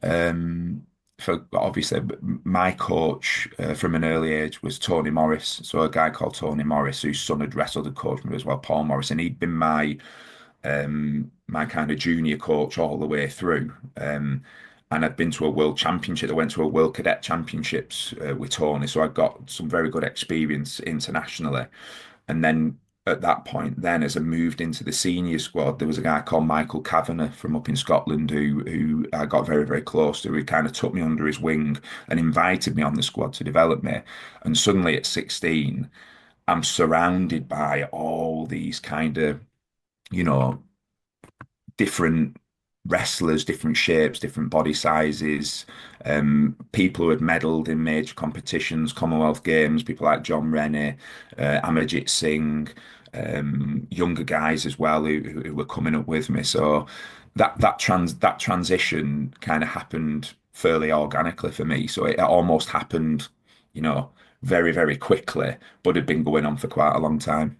for obviously my coach from an early age was Tony Morris. So a guy called Tony Morris, whose son had wrestled and coached me as well, Paul Morris, and he'd been my kind of junior coach all the way through. And I'd been to a world championship. I went to a world cadet championships with Tony, so I got some very good experience internationally. And then at that point, then as I moved into the senior squad, there was a guy called Michael Kavanagh from up in Scotland who I got very, very close to. He kind of took me under his wing and invited me on the squad to develop me. And suddenly at 16, I'm surrounded by all these kind of, you know, different wrestlers, different shapes, different body sizes, people who had medalled in major competitions, Commonwealth Games, people like John Rennie, Amarjit Singh, younger guys as well who were coming up with me. So that transition kind of happened fairly organically for me. So it almost happened, you know, very, very quickly, but had been going on for quite a long time.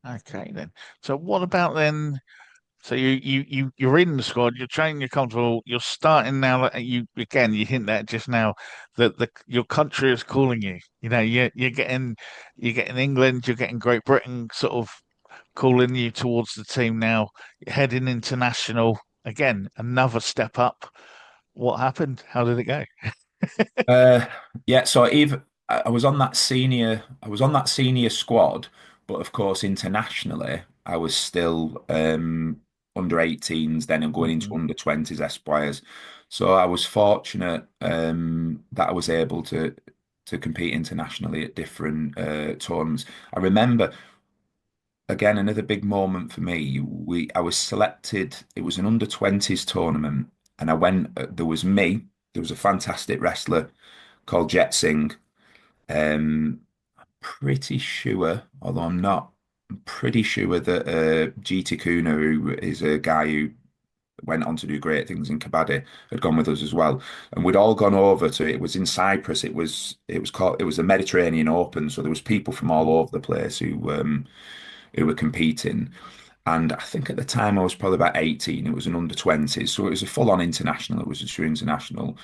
Okay, then. So what about then? So you're in the squad, you're training, you're comfortable, you're starting now. You hint that just now that the your country is calling you. You're getting England, you're getting Great Britain sort of calling you towards the team now. You're heading international again, another step up. What happened? How did it go? Uh, yeah, so even I was on that senior squad, but of course internationally, I was still under 18s then and going into Hmm. under 20s Esquires. So I was fortunate that I was able to compete internationally at different tournaments. I remember again another big moment for me. I was selected. It was an under 20s tournament, and I went. There was me. There was a fantastic wrestler called Jet Singh. Pretty sure, although I'm pretty sure that GT Kuna, who is a guy who went on to do great things in Kabaddi, had gone with us as well. And we'd all gone over to it was in Cyprus. It was the Mediterranean Open, so there was people from all over the place who were competing. And I think at the time I was probably about 18. It was an under 20s, so it was a full-on international. It was a true international.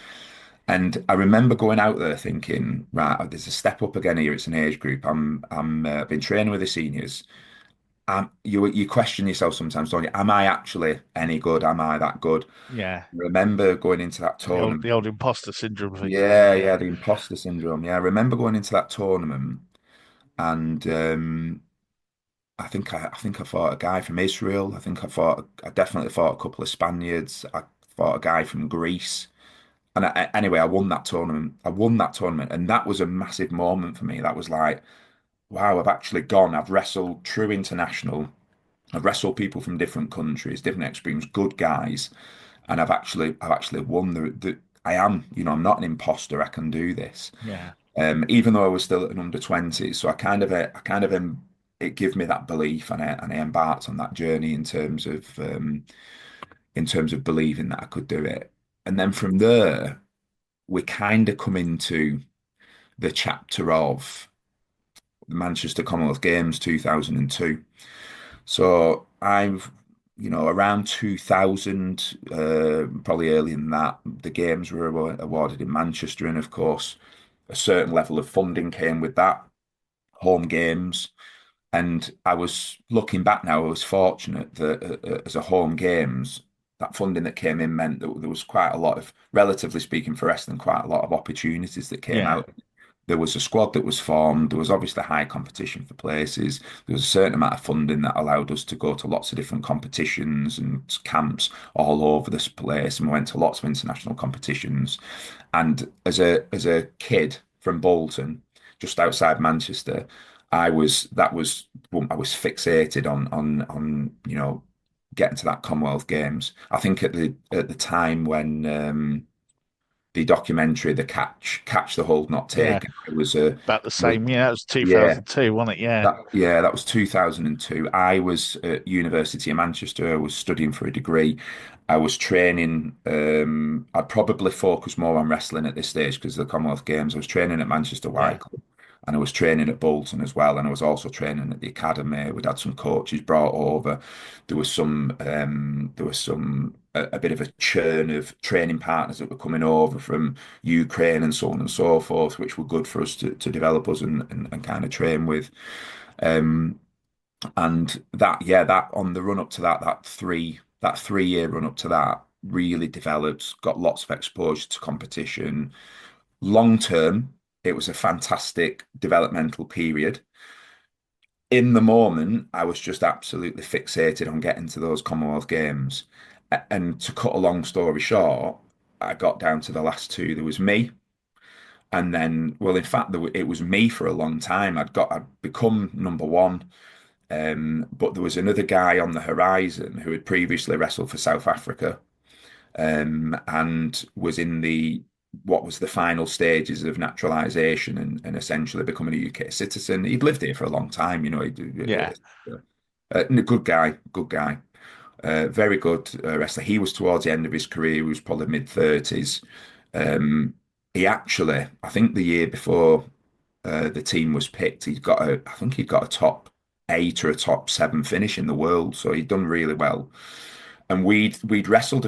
And I remember going out there thinking, right, there's a step up again here. It's an age group. I've been training with the seniors. You question yourself sometimes, don't you? Am I actually any good? Am I that good? Yeah. Remember going into that The tournament. old imposter syndrome thing, isn't it? Yeah, Yeah. yeah, the imposter syndrome. Yeah, I remember going into that tournament, and I think I fought a guy from Israel. I definitely fought a couple of Spaniards. I fought a guy from Greece. And anyway, I won that tournament. I won that tournament, and that was a massive moment for me. That was like, wow, I've actually gone. I've wrestled true international. I've wrestled people from different countries, different experience, good guys, and I've actually won the I am, I'm not an imposter. I can do this. Yeah. Even though I was still at an under 20, so it gave me that belief, and I embarked on that journey in terms of believing that I could do it. And then from there, we kind of come into the chapter of the Manchester Commonwealth Games 2002. So around 2000, probably earlier than that, the games were awarded in Manchester, and of course, a certain level of funding came with that, home games. And I was looking back now, I was fortunate that as a home games, that funding that came in meant that there was quite a lot of, relatively speaking for wrestling, quite a lot of opportunities that came Yeah. out. There was a squad that was formed. There was obviously high competition for places. There was a certain amount of funding that allowed us to go to lots of different competitions and camps all over this place. And we went to lots of international competitions. And as a kid from Bolton, just outside Manchester, I was fixated on getting to that Commonwealth Games. I think at the time when the documentary Catch the Hold Not Yeah. Take, I was a About the was same. Yeah, that was yeah 2002, wasn't it? Yeah. that was 2002. I was at University of Manchester. I was studying for a degree. I was training. I'd probably focus more on wrestling at this stage because of the Commonwealth Games. I was training at Manchester Yeah. White Club, and I was training at Bolton as well. And I was also training at the academy. We'd had some coaches brought over. There was some a bit of a churn of training partners that were coming over from Ukraine and so on and so forth, which were good for us to develop us and kind of train with. Um, and that on the run up to that 3 year run up to that really developed, got lots of exposure to competition. Long term, it was a fantastic developmental period. In the moment, I was just absolutely fixated on getting to those Commonwealth Games. And to cut a long story short, I got down to the last two. There was me, and then, well, in fact, it was me for a long time. I'd become number one. But there was another guy on the horizon who had previously wrestled for South Africa, and was in the what was the final stages of naturalization and essentially becoming a UK citizen. He'd lived here for a long time, Yeah. a good guy, good guy, very good wrestler. He was towards the end of his career. He was probably mid-30s. Um, I think the year before the team was picked, I think he'd got a top eight or a top seven finish in the world, so he'd done really well. And we'd wrestled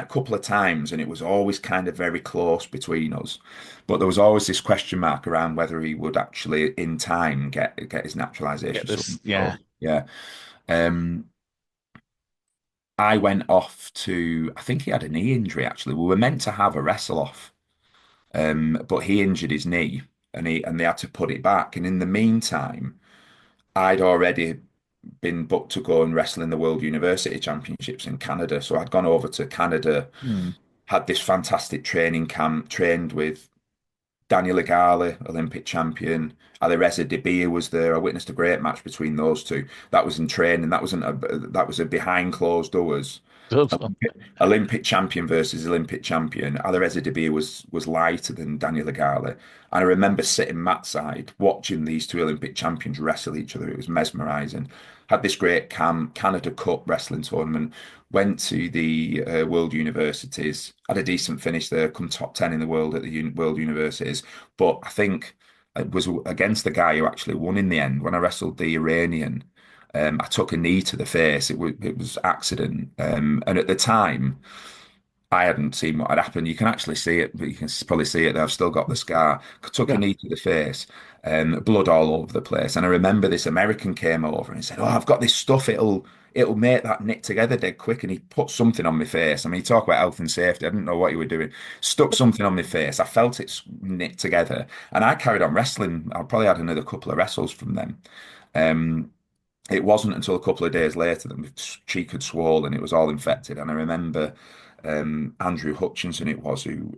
couple of times, and it was always kind of very close between us. But there was always this question mark around whether he would actually, in time, get his Get naturalization. this. Yeah. So yeah, um, I went off to. I think he had a knee injury. Actually, we were meant to have a wrestle off, but he injured his knee, and they had to put it back. And in the meantime, I'd already been booked to go and wrestle in the World University Championships in Canada. So I'd gone over to Canada, Hmm. had this fantastic training camp, trained with Daniel Igale, Olympic champion. Alireza Dibia was there. I witnessed a great match between those two. That was in training. That was a behind closed doors. Good. Olympic champion versus Olympic champion. Alireza Dibia was lighter than Daniel Igale. And I remember sitting mat side watching these two Olympic champions wrestle each other. It was mesmerizing. Had this great Canada Cup wrestling tournament. Went to the World Universities. Had a decent finish there. Come top 10 in the world at the World Universities. But I think it was against the guy who actually won in the end when I wrestled the Iranian. I took a knee to the face. It was accident. And at the time, I hadn't seen what had happened. You can actually see it, but you can probably see it there. I've still got the scar. Took a Yeah. knee to the face, blood all over the place. And I remember this American came over and he said, "Oh, I've got this stuff. It'll make that knit together dead quick." And he put something on my face. I mean, you talk about health and safety. I didn't know what you were doing. Stuck something on my face. I felt it knit together, and I carried on wrestling. I probably had another couple of wrestles from them. Um, it wasn't until a couple of days later that my cheek had swollen. It was all infected, and I remember Andrew Hutchinson. It was who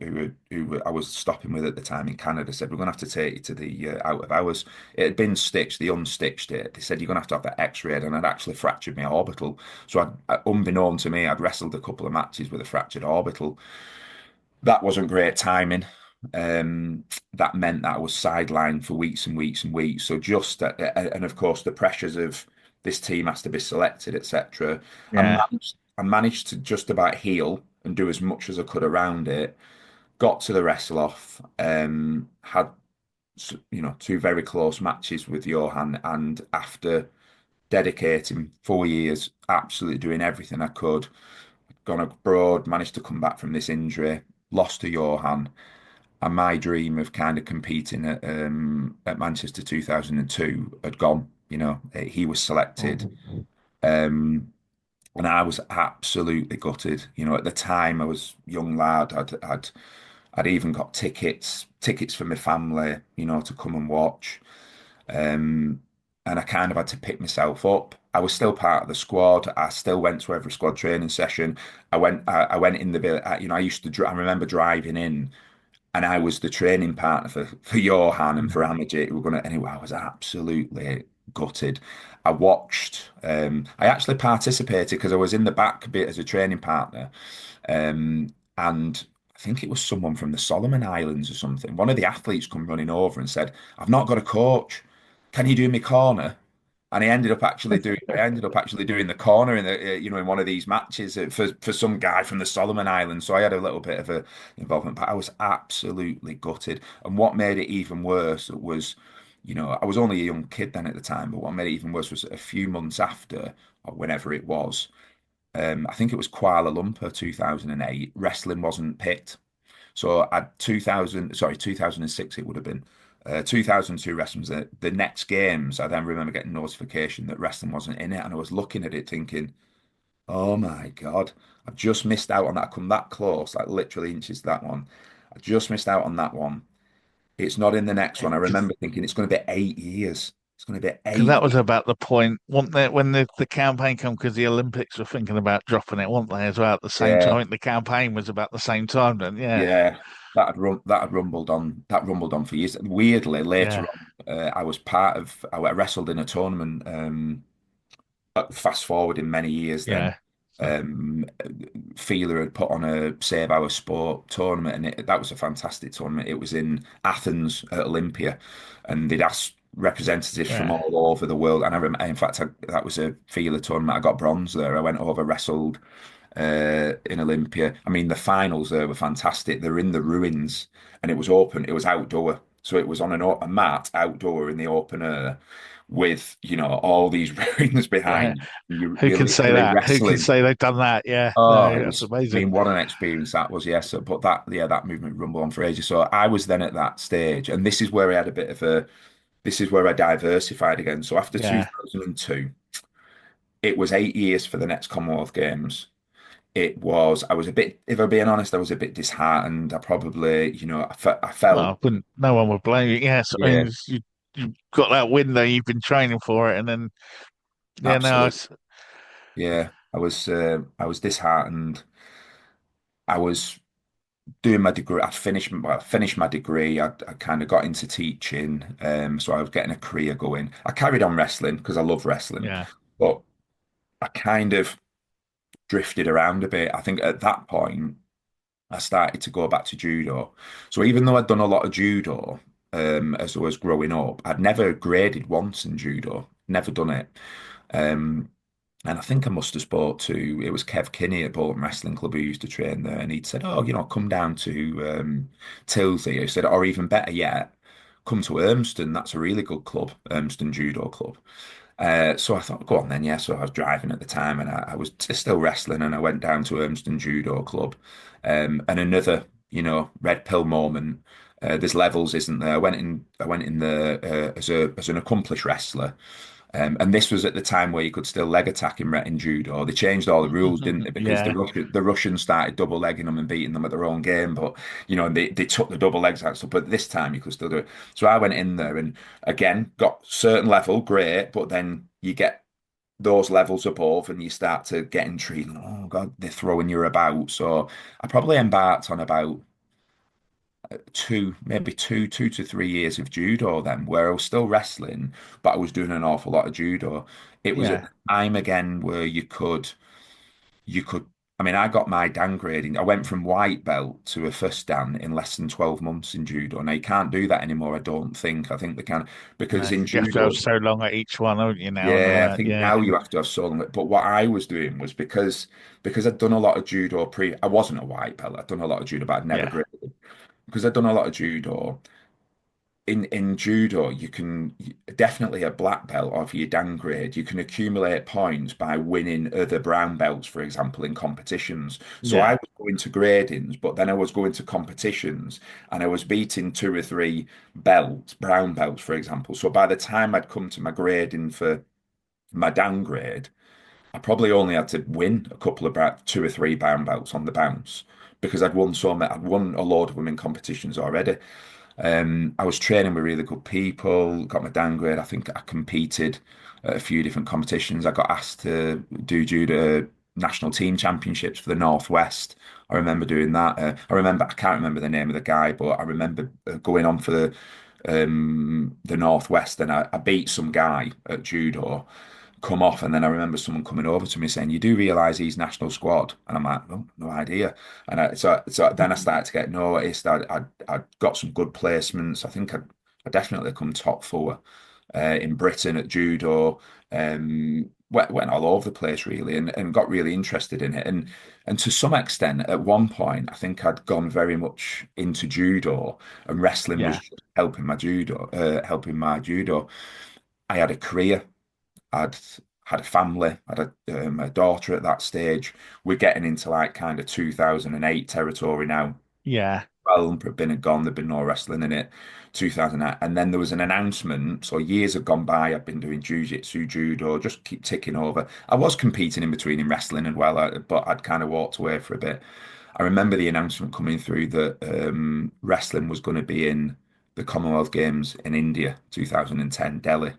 I was stopping with at the time in Canada. Said we're going to have to take you to the out of hours. It had been stitched. They unstitched it. They said you're going to have that X-rayed, and I'd actually fractured my orbital. So, unbeknown to me, I'd wrestled a couple of matches with a fractured orbital. That wasn't great timing. That meant that I was sidelined for weeks and weeks and weeks. So and of course the pressures of this team has to be selected, etc. Yeah. I managed to just about heal and do as much as I could around it. Got to the wrestle off. Had two very close matches with Johan, and after dedicating 4 years, absolutely doing everything I could, gone abroad, managed to come back from this injury, lost to Johan, and my dream of kind of competing at Manchester 2002 had gone. He was selected, um, and I was absolutely gutted. At the time I was a young lad. I'd even got tickets for my family, to come and watch. Um, and I kind of had to pick myself up. I was still part of the squad. I still went to every squad training session. I went in the bit. I used to. I remember driving in, and I was the training partner for Johan and for Amajit. We were gonna anyway. I was absolutely gutted. I watched. I actually participated because I was in the back bit as a training partner, and I think it was someone from the Solomon Islands or something. One of the athletes come running over and said, "I've not got a coach. Can you do me corner?" And I ended up actually doing the corner in in one of these matches for some guy from the Solomon Islands. So I had a little bit of a involvement, but I was absolutely gutted. And what made it even worse was, I was only a young kid then at the time, but what made it even worse was a few months after, or whenever it was, I think it was Kuala Lumpur 2008, wrestling wasn't picked. So at 2006 it would have been. 2002 wrestling was the next games. I then remember getting notification that wrestling wasn't in it, and I was looking at it thinking, "Oh my God, I've just missed out on that. I come that close, like literally inches to that one. I just missed out on that one. It's not in the next one." I remember thinking it's going to be 8 years. It's going to be Because eight that was years. about the point, wasn't there, when the campaign come, because the Olympics were thinking about dropping it, weren't they, as well at the same time? Yeah, I think the campaign was about the same time then, yeah. yeah. That rumbled on for years. Weirdly, later Yeah, on, I wrestled in a tournament. Fast forward in many years, then yeah. So, um, Feeler had put on a Save Our Sport tournament, and that was a fantastic tournament. It was in Athens at Olympia, and they'd asked representatives from yeah, all over the world. And in fact, that was a Feeler tournament. I got bronze there. I went over, wrestled in Olympia. I mean, the finals there were fantastic. They're in the ruins, and it was open. It was outdoor, so it was on a mat outdoor in the open air with all these ruins yeah. behind you. Who You're can say literally that? Who can wrestling. say they've done that? Yeah, Oh, no, it that's was. I amazing. mean, what an experience that was. Yes, but that movement rumbled on for ages. So I was then at that stage, and this is where I had a bit of a. This is where I diversified again. So after Yeah. 2002, it was 8 years for the next Commonwealth Games. I was a bit, if I'm being honest, I was a bit disheartened. I probably, I Well, felt, I wouldn't, no one would blame you. Yes, I yeah, mean, you've got that window, you've been training for it, and then, yeah, no, absolutely. Yeah, I was disheartened. I was doing my degree. I finished my degree. I kind of got into teaching, so I was getting a career going. I carried on wrestling because I love wrestling, yeah, but I kind of drifted around a bit. I think at that point, I started to go back to judo. So even though I'd done a lot of judo, as I was growing up, I'd never graded once in judo, never done it. Um, and I think I must have spoke to, it was Kev Kinney at Bolton Wrestling Club who used to train there. And he'd said, "Oh, come down to Tilsey." He said, "Or even better yet, come to Urmston. That's a really good club, Urmston Judo Club." So I thought, go on then, yeah. So I was driving at the time, and I was still wrestling, and I went down to Urmston Judo Club, and another, red pill moment. There's levels, isn't there? I went in there as an accomplished wrestler, and this was at the time where you could still leg attack in judo. They changed all the rules, didn't they? Because Yeah. The Russians started double legging them and beating them at their own game, but they took the double legs out. So, but this time you could still do it. So I went in there and again got certain level, great, but then you get those levels above and you start to get intrigued. Oh God, they're throwing you about. So I probably embarked on about maybe two to 3 years of judo then, where I was still wrestling, but I was doing an awful lot of judo. It was at Yeah. the time again where you could, I mean, I got my downgrading. I went from white belt to a first dan in less than 12 months in judo. Now you can't do that anymore, I don't think. I think they can, because No, in you have to have judo, so long at each one, haven't you now, and all yeah, I that. think Yeah. now you have to have so long. But what I was doing was because I'd done a lot of judo I wasn't a white belt. I'd done a lot of judo, but I'd never Yeah. graded. Because I'd done a lot of judo, in judo, you can definitely a black belt or if you downgrade, you can accumulate points by winning other brown belts, for example, in competitions. So I Yeah. was going to gradings, but then I was going to competitions and I was beating two or three brown belts, for example. So by the time I'd come to my grading for my downgrade, I probably only had to win a couple of two or three brown belts on the bounce because I'd won a load of them in competitions already. I was training with really good people, got my downgrade. I think I competed at a few different competitions. I got asked to do judo national team championships for the Northwest. I remember doing that. I can't remember the name of the guy, but I remember going on for the Northwest, and I beat some guy at judo, come off, and then I remember someone coming over to me saying, "You do realise he's national squad?" And I'm like, "Oh, no idea." And so then I started to get noticed. I got some good placements. I think I definitely come top four in Britain at judo. Went all over the place really, and got really interested in it. And to some extent, at one point, I think I'd gone very much into judo, and wrestling was Yeah. just helping my judo. I had a career. I'd had a family. I had a daughter at that stage. We're getting into like kind of 2008 territory now. Yeah. Well, had been and gone. There'd been no wrestling in it. 2008, and then there was an announcement. So years had gone by. I'd been doing jiu-jitsu, judo, just keep ticking over. I was competing in between in wrestling and but I'd kind of walked away for a bit. I remember the announcement coming through that wrestling was going to be in the Commonwealth Games in India, 2010, Delhi.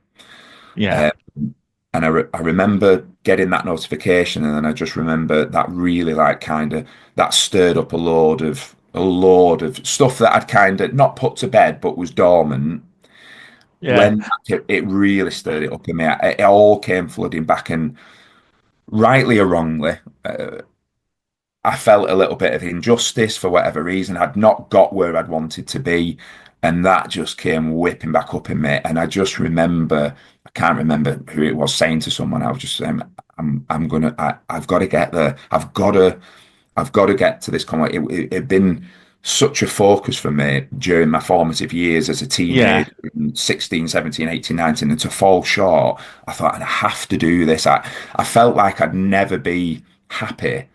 Yeah. Um, and I remember getting that notification, and then I just remember that really like kind of that stirred up a load of stuff that I'd kind of not put to bed but was dormant. Yeah. When it really stirred it up in me, it all came flooding back, and rightly or wrongly, I felt a little bit of injustice for whatever reason. I'd not got where I'd wanted to be, and that just came whipping back up in me. And I just remember, I can't remember who it was saying to someone. I was just saying, I've got to get there. I've got to get to this point. It'd been such a focus for me during my formative years as a Yeah. teenager, 16, 17, 18, 19, and to fall short, I thought I have to do this. I felt like I'd never be happy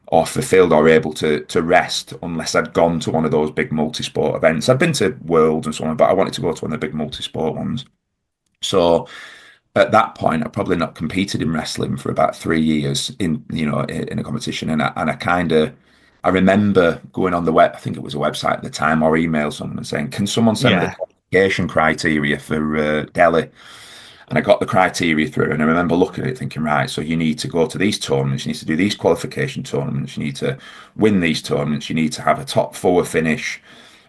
or fulfilled or able to rest unless I'd gone to one of those big multi-sport events. I'd been to Worlds and so on, but I wanted to go to one of the big multi-sport ones. So at that point, I probably not competed in wrestling for about 3 years in a competition, and I kind of I remember going on the web. I think it was a website at the time, or email someone and saying, "Can someone send me the Yeah. qualification criteria for Delhi?" And I got the criteria through, and I remember looking at it thinking, right, so you need to go to these tournaments, you need to do these qualification tournaments, you need to win these tournaments, you need to have a top four finish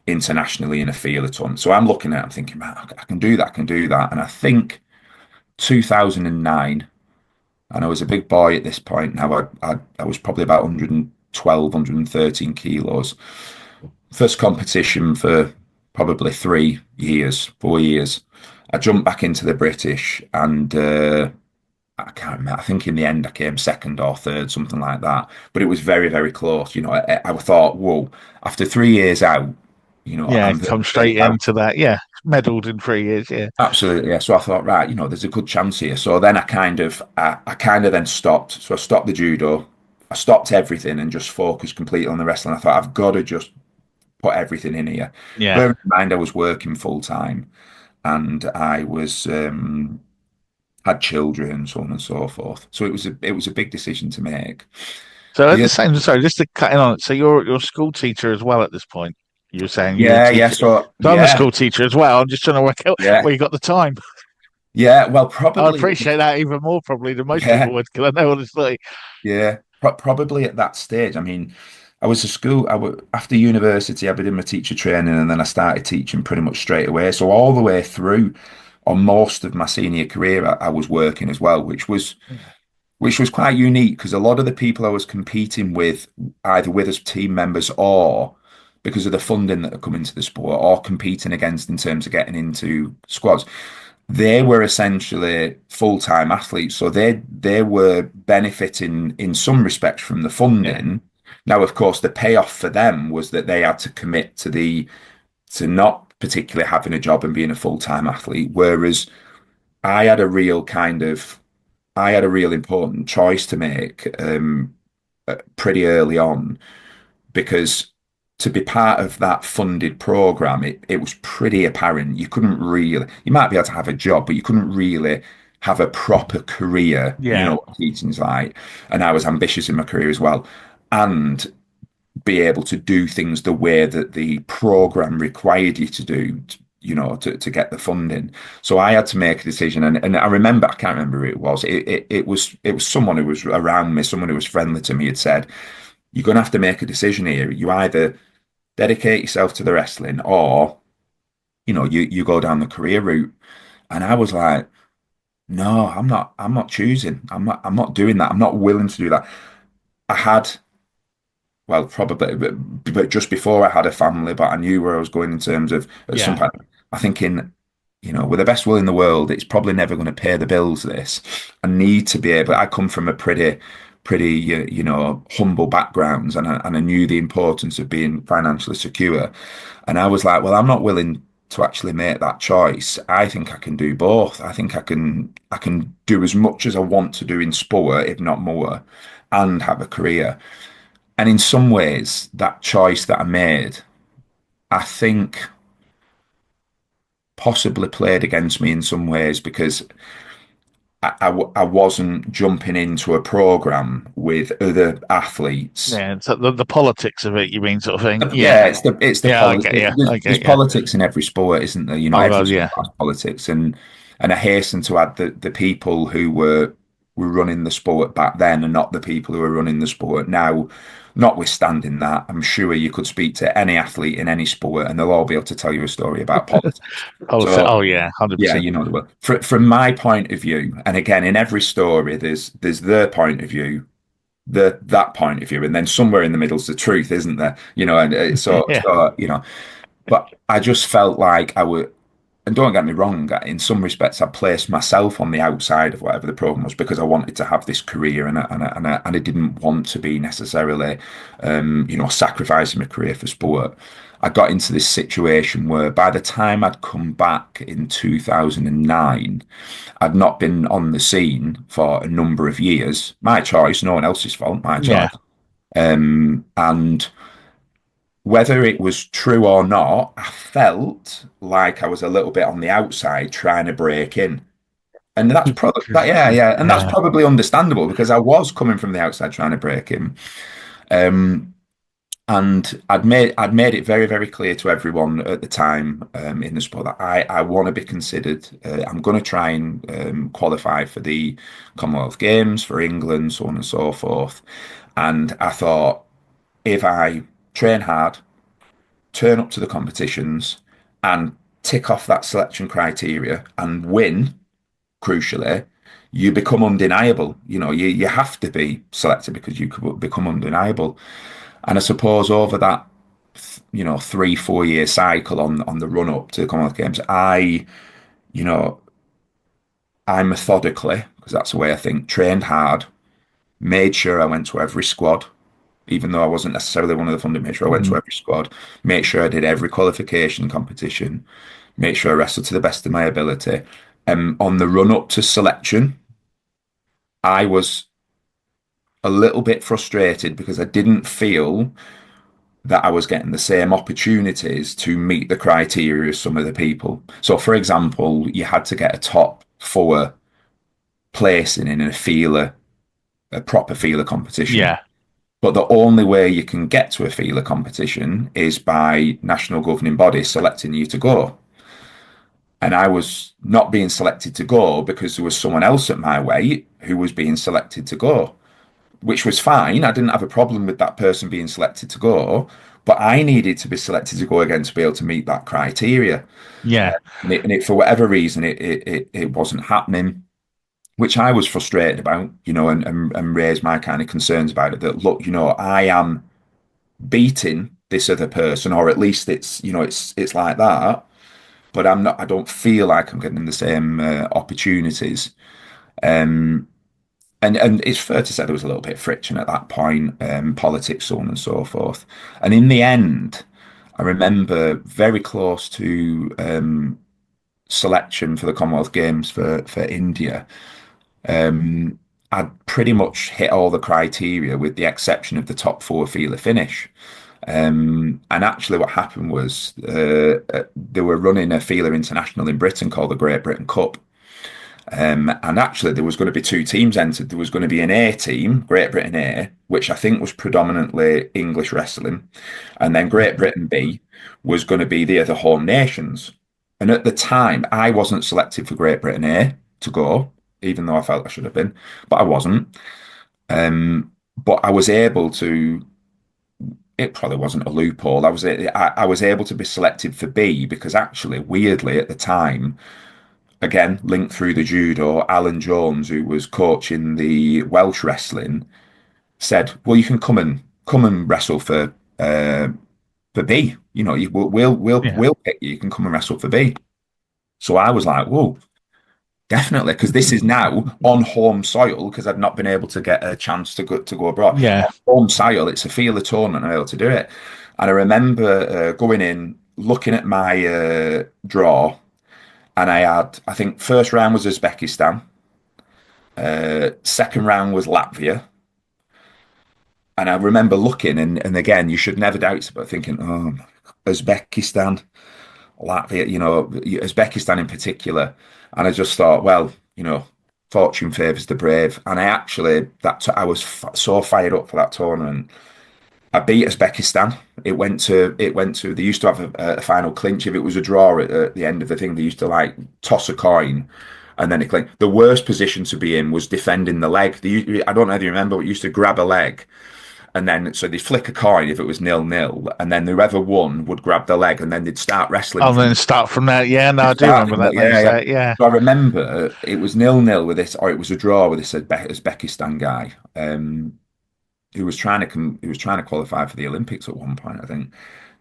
internationally in a feeler tournament. So I'm looking at it, I'm thinking, man, I can do that, I can do that. And I think 2009, and I was a big boy at this point. Now I was probably about 112, 113 kilos. First competition for probably 3 years, 4 years. I jumped back into the British, and I can't remember. I think in the end I came second or third, something like that. But it was very, very close. I thought, whoa, after 3 years out, Yeah. I'm very, Come very straight proud. into that. Yeah. medalled in 3 years. Yeah, Absolutely, yeah. So I thought, right, there's a good chance here. So then I kind of then stopped. So I stopped the judo, I stopped everything and just focused completely on the wrestling. I thought I've got to just put everything in here. yeah. Bear in mind, I was working full time and I was had children, so on and so forth. So it was a big decision to make. So at The the other, same, sorry, just to cut in on it. So you're a school teacher as well at this point. You were saying you were yeah, yeah. teaching. So So I'm a yeah, school teacher as well. I'm just trying to work out yeah, where you got the time. yeah. Well, I probably appreciate that even more probably than most people yeah. would, because I know what it's like. Yeah, probably at that stage. I mean, I was a school. After university. I did my teacher training, and then I started teaching pretty much straight away. So all the way through, on most of my senior career, I was working as well, which was quite unique because a lot of the people I was competing with, either with as team members or because of the funding that had come into the sport, or competing against in terms of getting into squads, they were essentially full-time athletes, so they were benefiting in some respects from the Yeah, funding. Now, of course, the payoff for them was that they had to commit to not particularly having a job and being a full-time athlete, whereas I had a real kind of I had a real important choice to make pretty early on because to be part of that funded program, it was pretty apparent you might be able to have a job, but you couldn't really have a proper career, yeah. what teaching's like. And I was ambitious in my career as well. And be able to do things the way that the program required you to do, to get the funding. So I had to make a decision, and I remember, I can't remember who it was. It was someone who was around me, someone who was friendly to me, had said, "You're going to have to make a decision here. You either dedicate yourself to the wrestling, or you go down the career route." And I was like, "No, I'm not choosing. I'm not doing that. I'm not willing to do that." I had well, probably, but just before I had a family, but I knew where I was going in terms of at some Yeah. point. I thinking, with the best will in the world, it's probably never going to pay the bills. This, I need to be able. I come from a pretty, humble backgrounds, and I knew the importance of being financially secure. And I was like, well, I'm not willing to actually make that choice. I think I can do both. I think I can do as much as I want to do in sport, if not more, and have a career. And in some ways, that choice that I made, I think possibly played against me in some ways because I wasn't jumping into a program with other athletes. Yeah. So the politics of it, you mean, sort of thing? Yeah, Yeah. it's the Yeah, I get politics. you. I There's get you. politics in every sport, isn't there? Oh Every God, yeah. sport has politics, and I hasten to add that the people who were running the sport back then are not the people who are running the sport now. Notwithstanding that, I'm sure you could speak to any athlete in any sport, and they'll all be able to tell you a story about politics. Politics. So Oh yeah, yeah, 100%. the word. From my point of view, and again, in every story, there's their point of view, that point of view, and then somewhere in the middle is the truth, isn't there? And Yeah. but I just felt like I would, and don't get me wrong, in some respects, I placed myself on the outside of whatever the program was because I wanted to have this career, and I didn't want to be necessarily, sacrificing my career for sport. I got into this situation where by the time I'd come back in 2009, I'd not been on the scene for a number of years. My choice, no one else's fault, my Yeah. choice. And whether it was true or not, I felt like I was a little bit on the outside trying to break in. And that's probably that, yeah, yeah, and that's Yeah. probably understandable because I was coming from the outside trying to break in. Um, and I'd made it very, very clear to everyone at the time in the sport that I want to be considered. I'm going to try and qualify for the Commonwealth Games for England, so on and so forth. And I thought if I train hard, turn up to the competitions, and tick off that selection criteria and win, crucially, you become undeniable. You have to be selected because you could become undeniable. And I suppose over that, 3, 4 year cycle on the run up to the Commonwealth Games, you know, I methodically, because that's the way I think, trained hard, made sure I went to every squad, even though I wasn't necessarily one of the funded, made sure I went to Mm. every squad, make sure I did every qualification competition, make sure I wrestle to the best of my ability. On the run up to selection, I was a little bit frustrated because I didn't feel that I was getting the same opportunities to meet the criteria as some of the people. So, for example, you had to get a top four placing in a proper feeler competition. Yeah, But the only way you can get to a feeler competition is by national governing bodies selecting you to go. And I was not being selected to go because there was someone else at my weight who was being selected to go, which was fine. I didn't have a problem with that person being selected to go, but I needed to be selected to go again to be able to meet that criteria. yeah, For whatever reason, it wasn't happening, which I was frustrated about, and raised my kind of concerns about it. That look, I am beating this other person, or at least it's like that. But I'm not. I don't feel like I'm getting the same opportunities. Um, and it's fair to say there was a little bit of friction at that point, politics, so on and so forth. And in the end, I remember very close to selection for the Commonwealth Games for India. Um, I'd pretty much hit all the criteria with the exception of the top four feeler finish. And actually, what happened was they were running a feeler international in Britain called the Great Britain Cup. And actually, there was going to be two teams entered. There was going to be an A team, Great Britain A, which I think was predominantly English wrestling, and then Great okay. Britain B was going to be the other home nations. And at the time, I wasn't selected for Great Britain A to go, even though I felt I should have been, but I wasn't. But I was able to. It probably wasn't a loophole. I was able to be selected for B because actually, weirdly, at the time, again, linked through the judo, Alan Jones, who was coaching the Welsh wrestling, said, "Well, you can come and wrestle for B. Yeah, We'll pick you. You can come and wrestle for B." So I was like, "Whoa, definitely," because this is now on home soil because I've not been able to get a chance to go abroad. yeah, On home soil, it's a feeler tournament. I'm able to do it, and I remember going in, looking at my draw, and I think first round was Uzbekistan. Second round was Latvia. And I remember looking, and again, you should never doubt it, but thinking, oh, Uzbekistan, Latvia, Uzbekistan in particular. And I just thought, well, fortune favours the brave. And I actually, I was so fired up for that tournament. I beat Uzbekistan. They used to have a final clinch. If it was a draw at the end of the thing, they used to like toss a coin and then it clinched. The worst position to be in was defending the leg. I don't know if you remember, but you used to grab a leg and then so they'd flick a coin if it was 0-0, and then whoever won would grab the leg and then they'd start wrestling and from then start from there. Yeah, no, I do remember starting. that. Now you Yeah, yeah. say it. Yeah, So I remember it was 0-0 with this, or it was a draw with this Uzbekistan guy. Who was trying to qualify for the Olympics at one point, I think.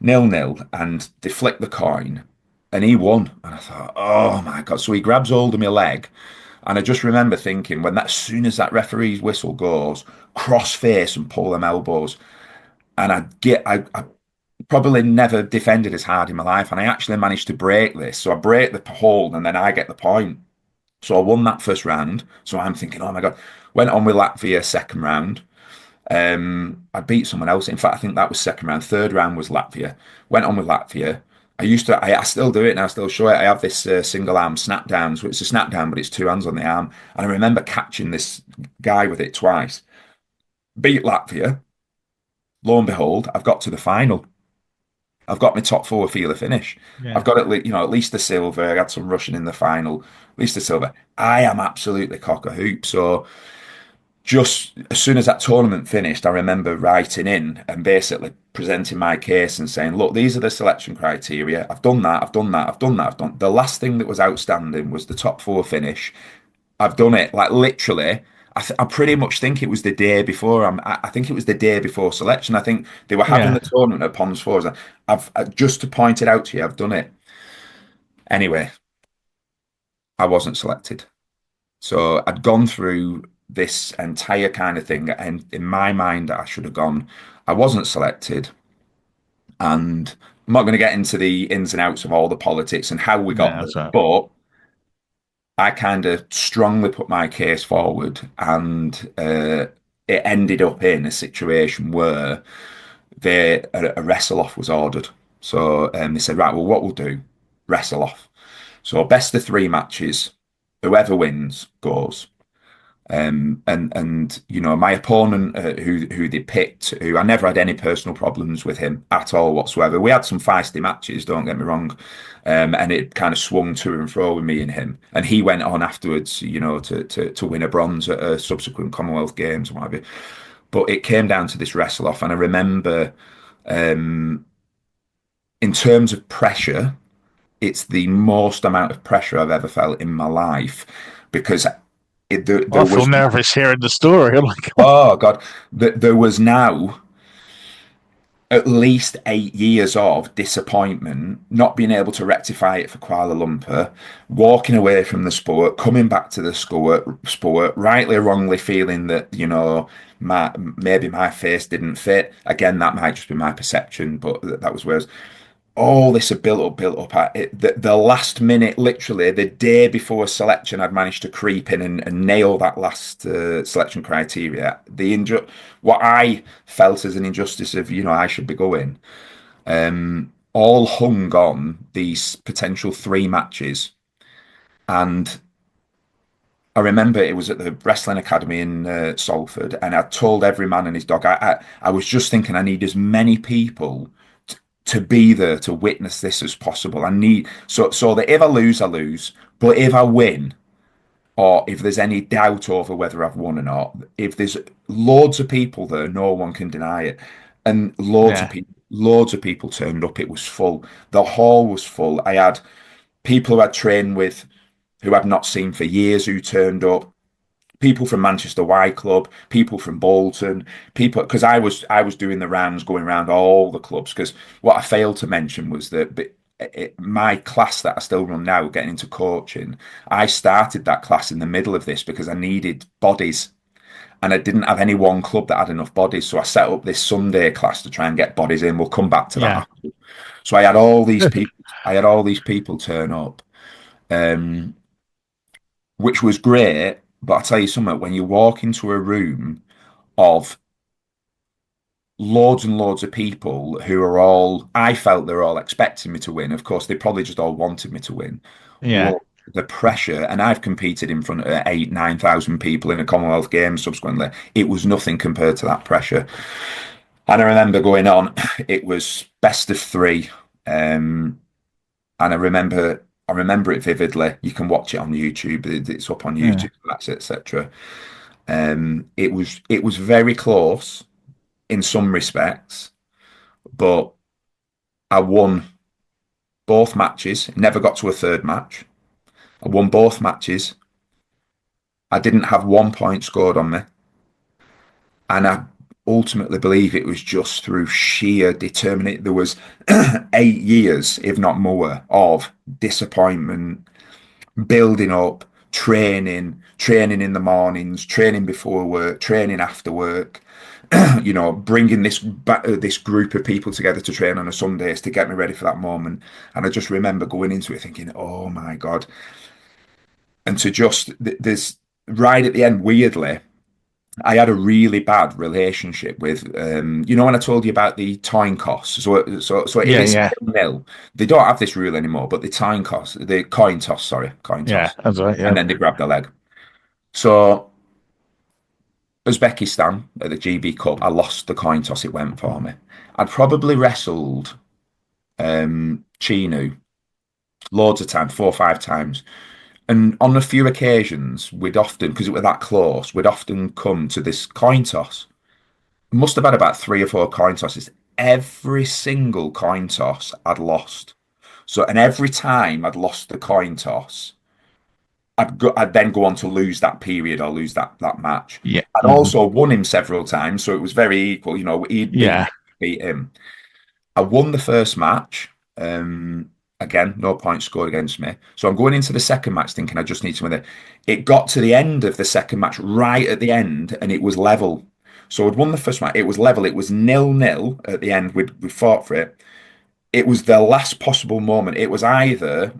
0-0, and they flicked the coin, and he won. And I thought, oh my God. So he grabs hold of my leg. And I just remember thinking when as soon as that referee's whistle goes, cross face and pull them elbows. And I probably never defended as hard in my life. And I actually managed to break this. So I break the hold and then I get the point. So I won that first round. So I'm thinking, oh my God. Went on with Latvia second round. I beat someone else. In fact, I think that was second round. Third round was Latvia. Went on with Latvia. I still do it and I still show it. I have this single arm snap down. So it's a snap down, but it's two hands on the arm. And I remember catching this guy with it twice. Beat Latvia. Lo and behold, I've got to the final. I've got my top four feeler finish. I've yeah, got at least the silver. I had some rushing in the final, at least the silver. I am absolutely cock a hoop. So just as soon as that tournament finished, I remember writing in and basically presenting my case and saying, look, these are the selection criteria. I've done that, I've done that, I've done that, I've done. The last thing that was outstanding was the top four finish. I've done it, like literally. I pretty much think it was the day before. I think it was the day before selection. I think they were having yeah, the tournament at Ponds Fours. Just to point it out to you, I've done it. Anyway, I wasn't selected. So I'd gone through this entire kind of thing, and in my mind, I should have gone. I wasn't selected, and I'm not going to get into the ins and outs of all the politics and how we No, got there, that's right. but I kind of strongly put my case forward, and it ended up in a situation where a wrestle off was ordered. So they said, right, well, what we'll do, wrestle off. So best of three matches, whoever wins goes. And you know, my opponent, who they picked, who I never had any personal problems with him at all whatsoever. We had some feisty matches, don't get me wrong, and it kind of swung to and fro with me and him. And he went on afterwards, you know, to win a bronze at a subsequent Commonwealth Games and what have you. But it came down to this wrestle off, and I remember, in terms of pressure, it's the most amount of pressure I've ever felt in my life because there I feel was. nervous hearing the story. I'm like, oh, Oh God, there was now at least 8 years of disappointment, not being able to rectify it for Kuala Lumpur, walking away from the sport, coming back to the sport, rightly or wrongly feeling that, you know, maybe my face didn't fit. Again, that might just be my perception, but that was where all this had built up. The last minute, literally the day before selection, I'd managed to creep in and nail that last selection criteria. What I felt as an injustice of, you know, I should be going, all hung on these potential three matches. And I remember it was at the Wrestling Academy in Salford, and I told every man and his dog, I was just thinking I need as many people to be there to witness this as possible. I need so that if I lose, I lose. But if I win, or if there's any doubt over whether I've won or not, if there's loads of people there, no one can deny it. And yeah, loads of people turned up. It was full. The hall was full. I had people who I'd trained with, who I'd not seen for years, who turned up, people from Manchester Y Club, people from Bolton, people because I was doing the rounds, going around all the clubs. Because what I failed to mention was that my class that I still run now, getting into coaching, I started that class in the middle of this because I needed bodies. And I didn't have any one club that had enough bodies. So I set up this Sunday class to try and get bodies in. We'll come back to yeah, that. So I had all these people, turn up. Um, which was great. But I tell you something, when you walk into a room of loads and loads of people who are all, I felt they're all expecting me to win. Of course, they probably just all wanted me to win. yeah, Well, the pressure, and I've competed in front of 8, 9,000 people in a Commonwealth Games subsequently. It was nothing compared to that pressure. And I remember going on, it was best of three. And I remember it vividly. You can watch it on YouTube. It's up on yeah, YouTube, that's it, etc. It was very close in some respects, but I won both matches. Never got to a third match. I won both matches. I didn't have 1 point scored on me, and I ultimately believe it was just through sheer determination. There was 8 years, if not more, of disappointment, building up, training in the mornings, training before work, training after work. You know, bringing this group of people together to train on a Sundays to get me ready for that moment. And I just remember going into it thinking, "Oh my God!" And to just there's right at the end, weirdly, I had a really bad relationship with, you know, when I told you about the time costs. So if yeah, it's yeah, nil, they don't have this rule anymore. But the time cost, the coin toss, sorry, coin yeah. toss, That's right. and Yeah, then they grab the leg. So Uzbekistan at the GB Cup, I lost the coin toss. It went for me. I'd probably wrestled Chinu loads of times, 4 or 5 times. And on a few occasions, we'd often, because it were that close, we'd often come to this coin toss. Must have had about 3 or 4 coin tosses. Every single coin toss I'd lost. So, and every time I'd lost the coin toss, I'd then go on to lose that period or lose that match. yeah, I'd also won him several times, so it was very equal. You know, he'd yeah, beat him. I won the first match. Again, no points scored against me. So I'm going into the second match thinking I just need to win it. It got to the end of the second match, right at the end, and it was level. So I'd won the first match. It was level. It was 0-0 at the end. We fought for it. it was the last possible moment. It was either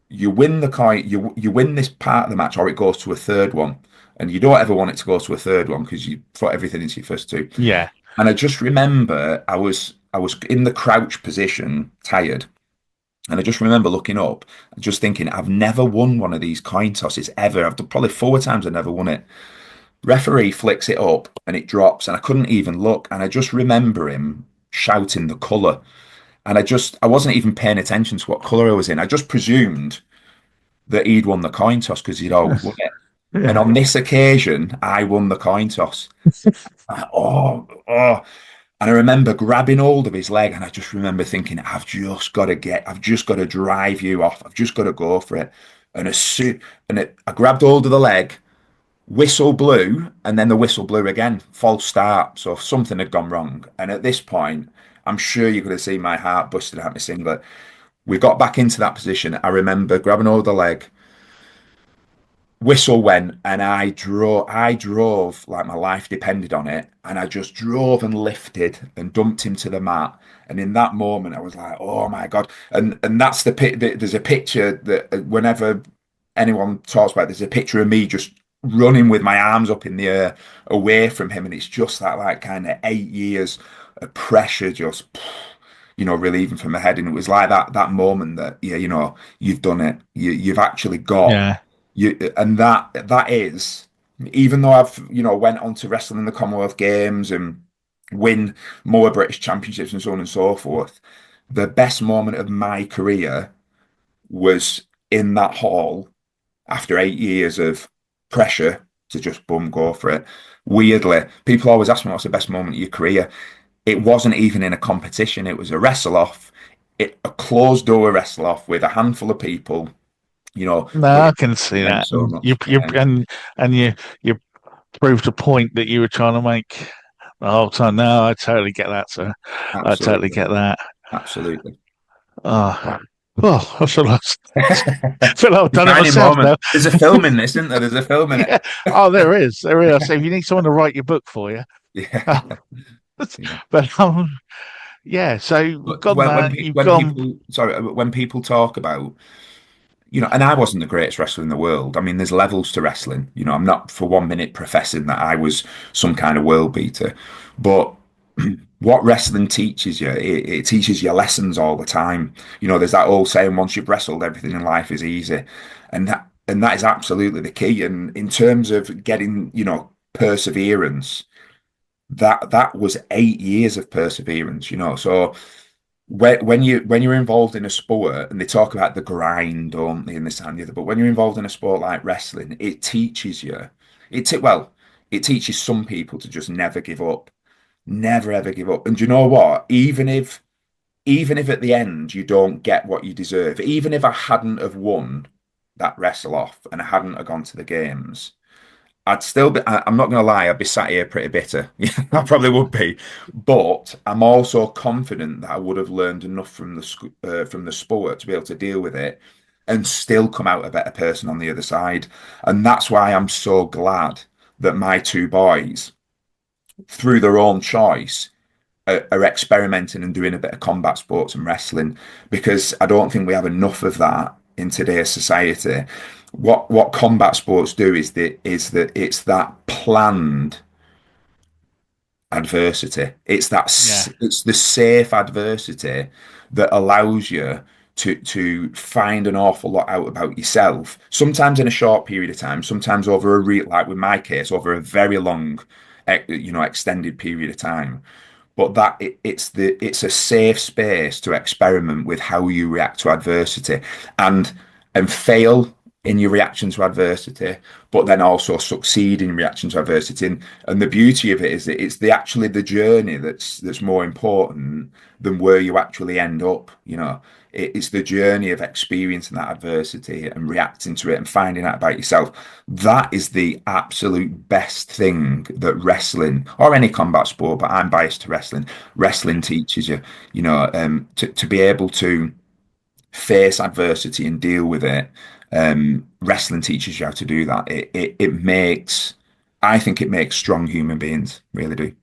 you win the coin, you win this part of the match, or it goes to a third one. And you don't ever want it to go to a third one because you put everything into your first two. Yeah. And I just remember I was in the crouch position, tired, and I just remember looking up, and just thinking, I've never won one of these coin tosses ever. I've done probably 4 times I never won it. Referee flicks it up and it drops, and I couldn't even look. And I just remember him shouting the colour. And I wasn't even paying attention to what colour I was in. I just presumed that he'd won the coin toss because he'd always won it. And Yeah. on this occasion, I won the coin toss. Oh. And I remember grabbing hold of his leg, and I just remember thinking, I've just got to drive you off. I've just got to go for it. And I grabbed hold of the leg, whistle blew, and then the whistle blew again. False start. So something had gone wrong. And at this point, I'm sure you could have seen my heart busted out my singlet. We got back into that position. I remember grabbing hold of the leg, whistle went, and I drove like my life depended on it, and I just drove and lifted and dumped him to the mat. And in that moment I was like, oh my god. And that's there's a picture that whenever anyone talks about it, there's a picture of me just running with my arms up in the air away from him, and it's just that like kind of 8 years of pressure just relieving from my head. And it was like that moment that, yeah, you've done it. You've actually got Yeah. and that is, even though I've went on to wrestle in the Commonwealth Games and win more British Championships and so on and so forth, the best moment of my career was in that hall after 8 years of pressure to just boom go for it. Weirdly, people always ask me what's the best moment of your career. It wasn't even in a competition. It was a wrestle off, a closed door wrestle off with a handful of people, No, that I can see meant that. so And you much. you and you proved a point that you were trying to make the whole time. No, I totally get that, sir. I totally Absolutely. get that. Absolutely. Oh, well, I feel like I've done it Defining myself now. moment. There's a film in this, isn't there? There's a film in it. Yeah. Oh, there is. There is. So if you need someone to write your book for you. Yeah. Yeah. But yeah, so we've But gone that. You've when gone. people sorry, when people talk about, and I wasn't the greatest wrestler in the world. I mean, there's levels to wrestling. I'm not for 1 minute professing that I was some kind of world beater, but what wrestling teaches you, it teaches you lessons all the time. There's that old saying, once you've wrestled, everything in life is easy. And that is absolutely the key. And in terms of getting, perseverance, that was 8 years of perseverance. So when you're involved in a sport, and they talk about the grind, don't they, and this and the other, but when you're involved in a sport like wrestling, it teaches you. It teaches some people to just never give up. Never ever give up. And do you know what? Even if at the end you don't get what you deserve, even if I hadn't have won that wrestle off and I hadn't have gone to the games, I'd still be. I'm not going to lie. I'd be sat here pretty bitter. Yeah, I probably would be. But I'm also confident that I would have learned enough from the sport to be able to deal with it and still come out a better person on the other side. And that's why I'm so glad that my two boys, through their own choice, are experimenting and doing a bit of combat sports and wrestling, because I don't think we have enough of that in today's society. What combat sports do is that it's that planned adversity. Yeah. It's the safe adversity that allows you to find an awful lot out about yourself. Sometimes in a short period of time, sometimes over like with my case, over a very long, extended period of time. But it's a safe space to experiment with how you react to adversity, and fail in your reaction to adversity, but then also succeed in reaction to adversity. And the beauty of it is that it's actually the journey that's more important than where you actually end up. It's the journey of experiencing that adversity and reacting to it and finding out about yourself. That is the absolute best thing that wrestling, or any combat sport, but I'm biased to wrestling. Wrestling teaches you, to be able to face adversity and deal with it. Wrestling teaches you how to do that. I think it makes strong human beings, really do.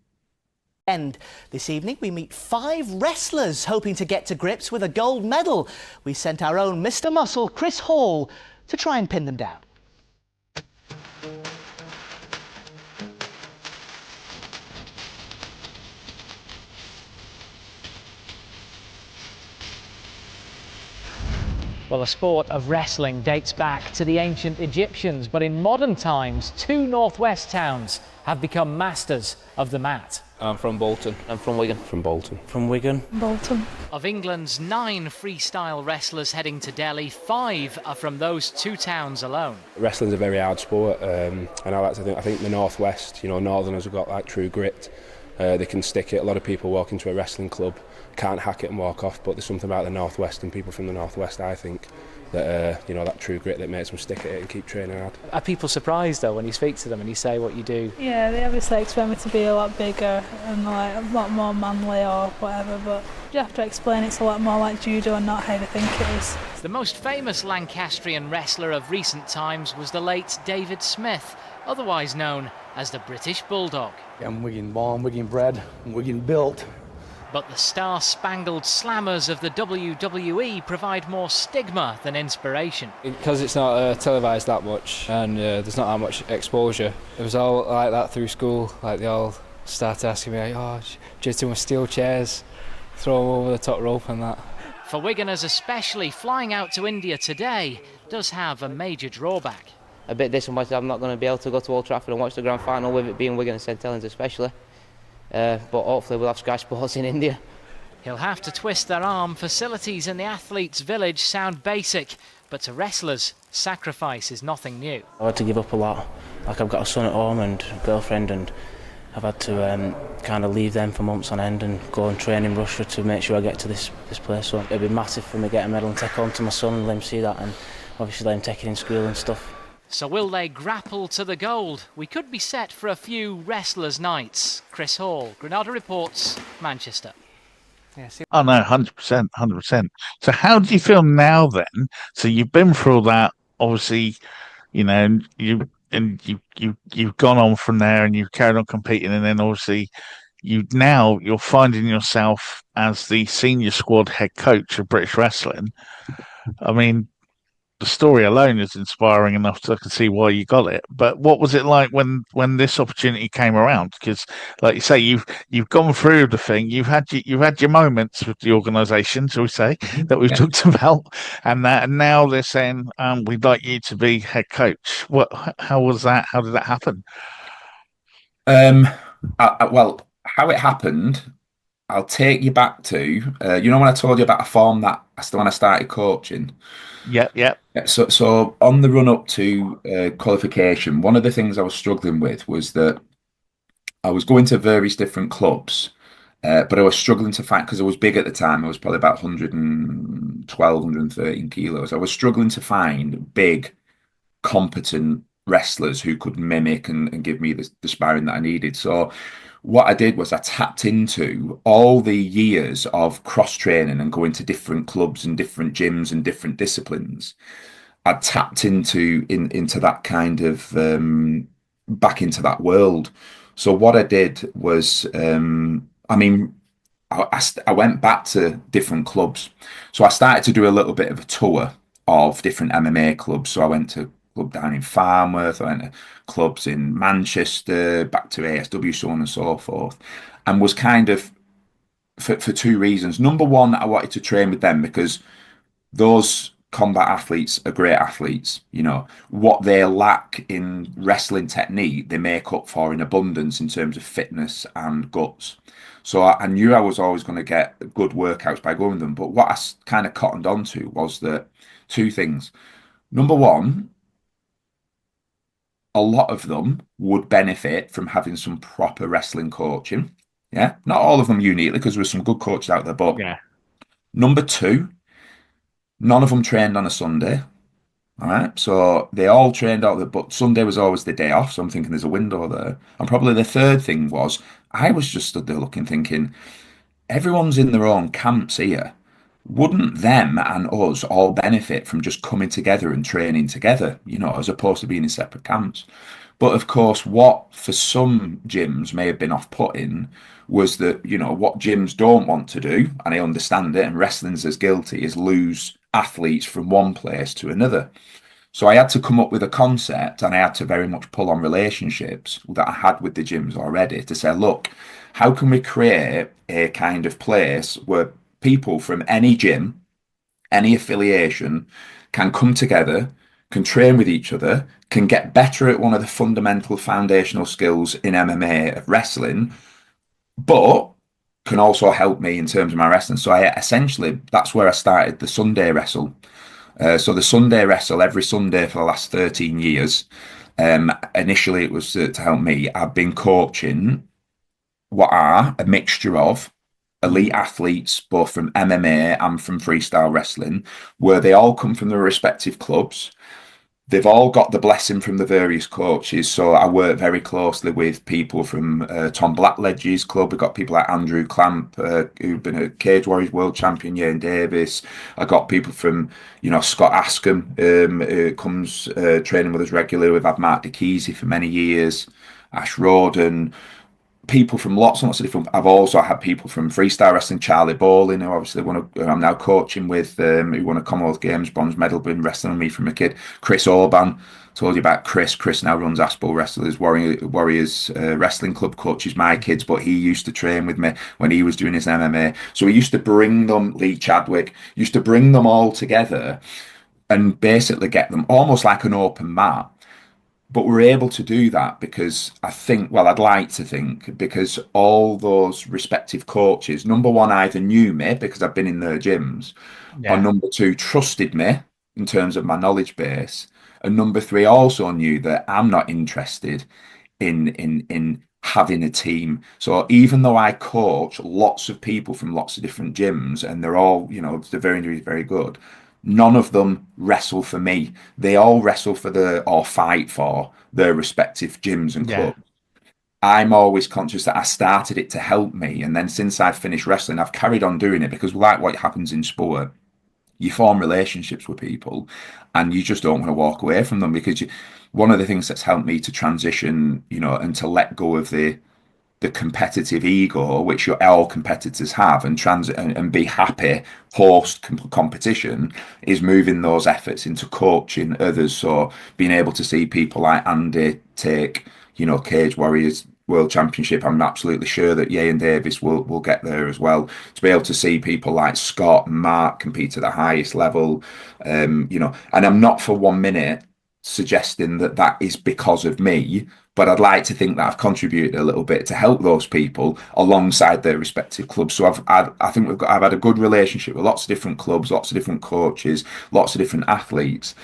And this evening we meet 5 wrestlers hoping to get to grips with a gold medal. We sent our own Mr. Muscle, Chris Hall, to try and pin them down. Well, the sport of wrestling dates back to the ancient Egyptians, but in modern times, 2 northwest towns have become masters of the mat. I'm from Bolton. I'm from Wigan. From Bolton. From Wigan. Bolton. Of England's 9 freestyle wrestlers heading to Delhi, 5 are from those 2 towns alone. Wrestling's a very hard sport, and I think the northwest, northerners have got like true grit. They can stick it. A lot of people walk into a wrestling club, can't hack it and walk off, but there's something about the northwest and people from the northwest, I think, that that true grit that makes them stick at it and keep training hard. Are people surprised though when you speak to them and you say what you do? Yeah, they obviously expect me to be a lot bigger and like a lot more manly or whatever, but you have to explain it's a lot more like judo and not how they think it is. The most famous Lancastrian wrestler of recent times was the late David Smith, otherwise known as the British Bulldog. I'm Wigan born, Wigan bred, and Wigan built. But the star-spangled slammers of the WWE provide more stigma than inspiration. Because it's not televised that much and there's not that much exposure. It was all like that through school. Like they all started asking me, jiu-jitsu with steel chairs, throw them over the top rope and that. For Wiganers especially, flying out to India today does have a major drawback. A bit disappointed I'm not going to be able to go to Old Trafford and watch the grand final with it being Wigan and St Helens especially. But hopefully we'll have Sky Sports in India. He'll have to twist their arm. Facilities in the athletes' village sound basic, but to wrestlers, sacrifice is nothing new. I had to give up a lot. Like I've got a son at home and a girlfriend, and I've had to kind of leave them for months on end and go and train in Russia to make sure I get to this place. So it'd be massive for me to get a medal and take home to my son and let him see that, and obviously let him take it in school and stuff. So will they grapple to the gold? We could be set for a few wrestlers' nights. Chris Hall, Granada Reports, Manchester. Oh no, 100%, 100%. So how do you feel now then? So you've been through all that, obviously, you've gone on from there and you've carried on competing, and then obviously you're finding yourself as the senior squad head coach of British Wrestling. I mean, the story alone is inspiring enough to I can see why you got it. But what was it like when this opportunity came around? Because, like you say, you've gone through the thing. You've had your moments with the organisation, shall we say, that we've talked about, and now they're saying we'd like you to be head coach. How was that? How did that happen? Well, how it happened, I'll take you back to when I told you about a form that when I started coaching. Yeah. So on the run up to qualification, one of the things I was struggling with was that I was going to various different clubs, but I was struggling to find, because I was big at the time. I was probably about 112, 113 kilos. I was struggling to find big, competent wrestlers who could mimic and give me the sparring that I needed. So what I did was I tapped into all the years of cross training and going to different clubs and different gyms and different disciplines. I tapped into that kind of back into that world. So what I did was, I went back to different clubs. So I started to do a little bit of a tour of different MMA clubs. So I went to club down in Farnworth, I went to clubs in Manchester, back to ASW, so on and so forth, and was kind of for 2 reasons. Number one, I wanted to train with them because those combat athletes are great athletes. What they lack in wrestling technique, they make up for in abundance in terms of fitness and guts. So I knew I was always going to get good workouts by going with them. But what I kind of cottoned onto was that 2 things. Number one, a lot of them would benefit from having some proper wrestling coaching. Yeah, not all of them uniquely, because there's some good coaches out there. But number 2, none of them trained on a Sunday. All right, so they all trained out there, but Sunday was always the day off. So I'm thinking there's a window there. And probably the third thing was I was just stood there looking, thinking, everyone's in their own camps here. Wouldn't them and us all benefit from just coming together and training together, as opposed to being in separate camps? But of course, what for some gyms may have been off-putting was that, what gyms don't want to do, and I understand it, and wrestling's as guilty, is lose athletes from one place to another. So I had to come up with a concept, and I had to very much pull on relationships that I had with the gyms already to say, look, how can we create a kind of place where people from any gym, any affiliation, can come together, can train with each other, can get better at one of the fundamental foundational skills in MMA of wrestling, but can also help me in terms of my wrestling. So I essentially, that's where I started the Sunday wrestle. So the Sunday wrestle every Sunday for the last 13 years. Initially, it was to help me. I've been coaching what are a mixture of elite athletes, both from MMA and from freestyle wrestling, where they all come from their respective clubs. They've all got the blessing from the various coaches. So I work very closely with people from Tom Blackledge's club. We've got people like Andrew Clamp, who've been a Cage Warriors world champion, Ian Davis. I got people from, Scott Askham, who comes training with us regularly. We've had Mark DeKeezy for many years, Ash Roden, people from lots and lots of different. I've also had people from freestyle wrestling, Charlie Bowling, who obviously I'm now coaching with, who won a Commonwealth Games bronze medal, been wrestling with me from a kid. Chris Orban, told you about Chris. Chris now runs Aspel Wrestlers Warriors Wrestling Club, coaches my kids, but he used to train with me when he was doing his MMA. So he used to bring them, Lee Chadwick, used to bring them all together and basically get them almost like an open mat. But we're able to do that because I think, well, I'd like to think, because all those respective coaches, number one, either knew me because I've been in their gyms, or number two, trusted me in terms of my knowledge base, and number three, also knew that I'm not interested in having a team. So even though I coach lots of people from lots of different gyms, and they're all, they're very, very good, none of them wrestle for me. They all wrestle for or fight for their respective gyms and clubs. I'm always conscious that I started it to help me. And then since I've finished wrestling, I've carried on doing it because, like what happens in sport, you form relationships with people and you just don't want to walk away from them because one of the things that's helped me to transition, and to let go of the competitive ego, which all competitors have, and be happy post competition, is moving those efforts into coaching others. So being able to see people like Andy take, Cage Warriors World Championship, I'm absolutely sure that Ian Davis will get there as well. To be able to see people like Scott and Mark compete at the highest level, and I'm not for 1 minute suggesting that is because of me, but I'd like to think that I've contributed a little bit to help those people alongside their respective clubs. So I think I've had a good relationship with lots of different clubs, lots of different coaches, lots of different athletes.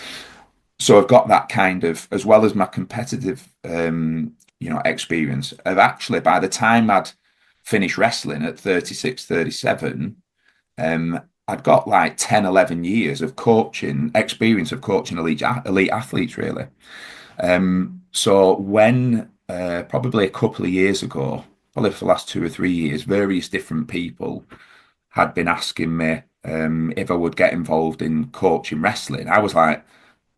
So I've got that kind of, as well as my competitive, experience of actually, by the time I'd finished wrestling at 36, 37, I'd got like 10, 11 years of experience of coaching elite athletes, really. So when probably a couple of years ago, probably for the last 2 or 3 years, various different people had been asking me if I would get involved in coaching wrestling. I was like,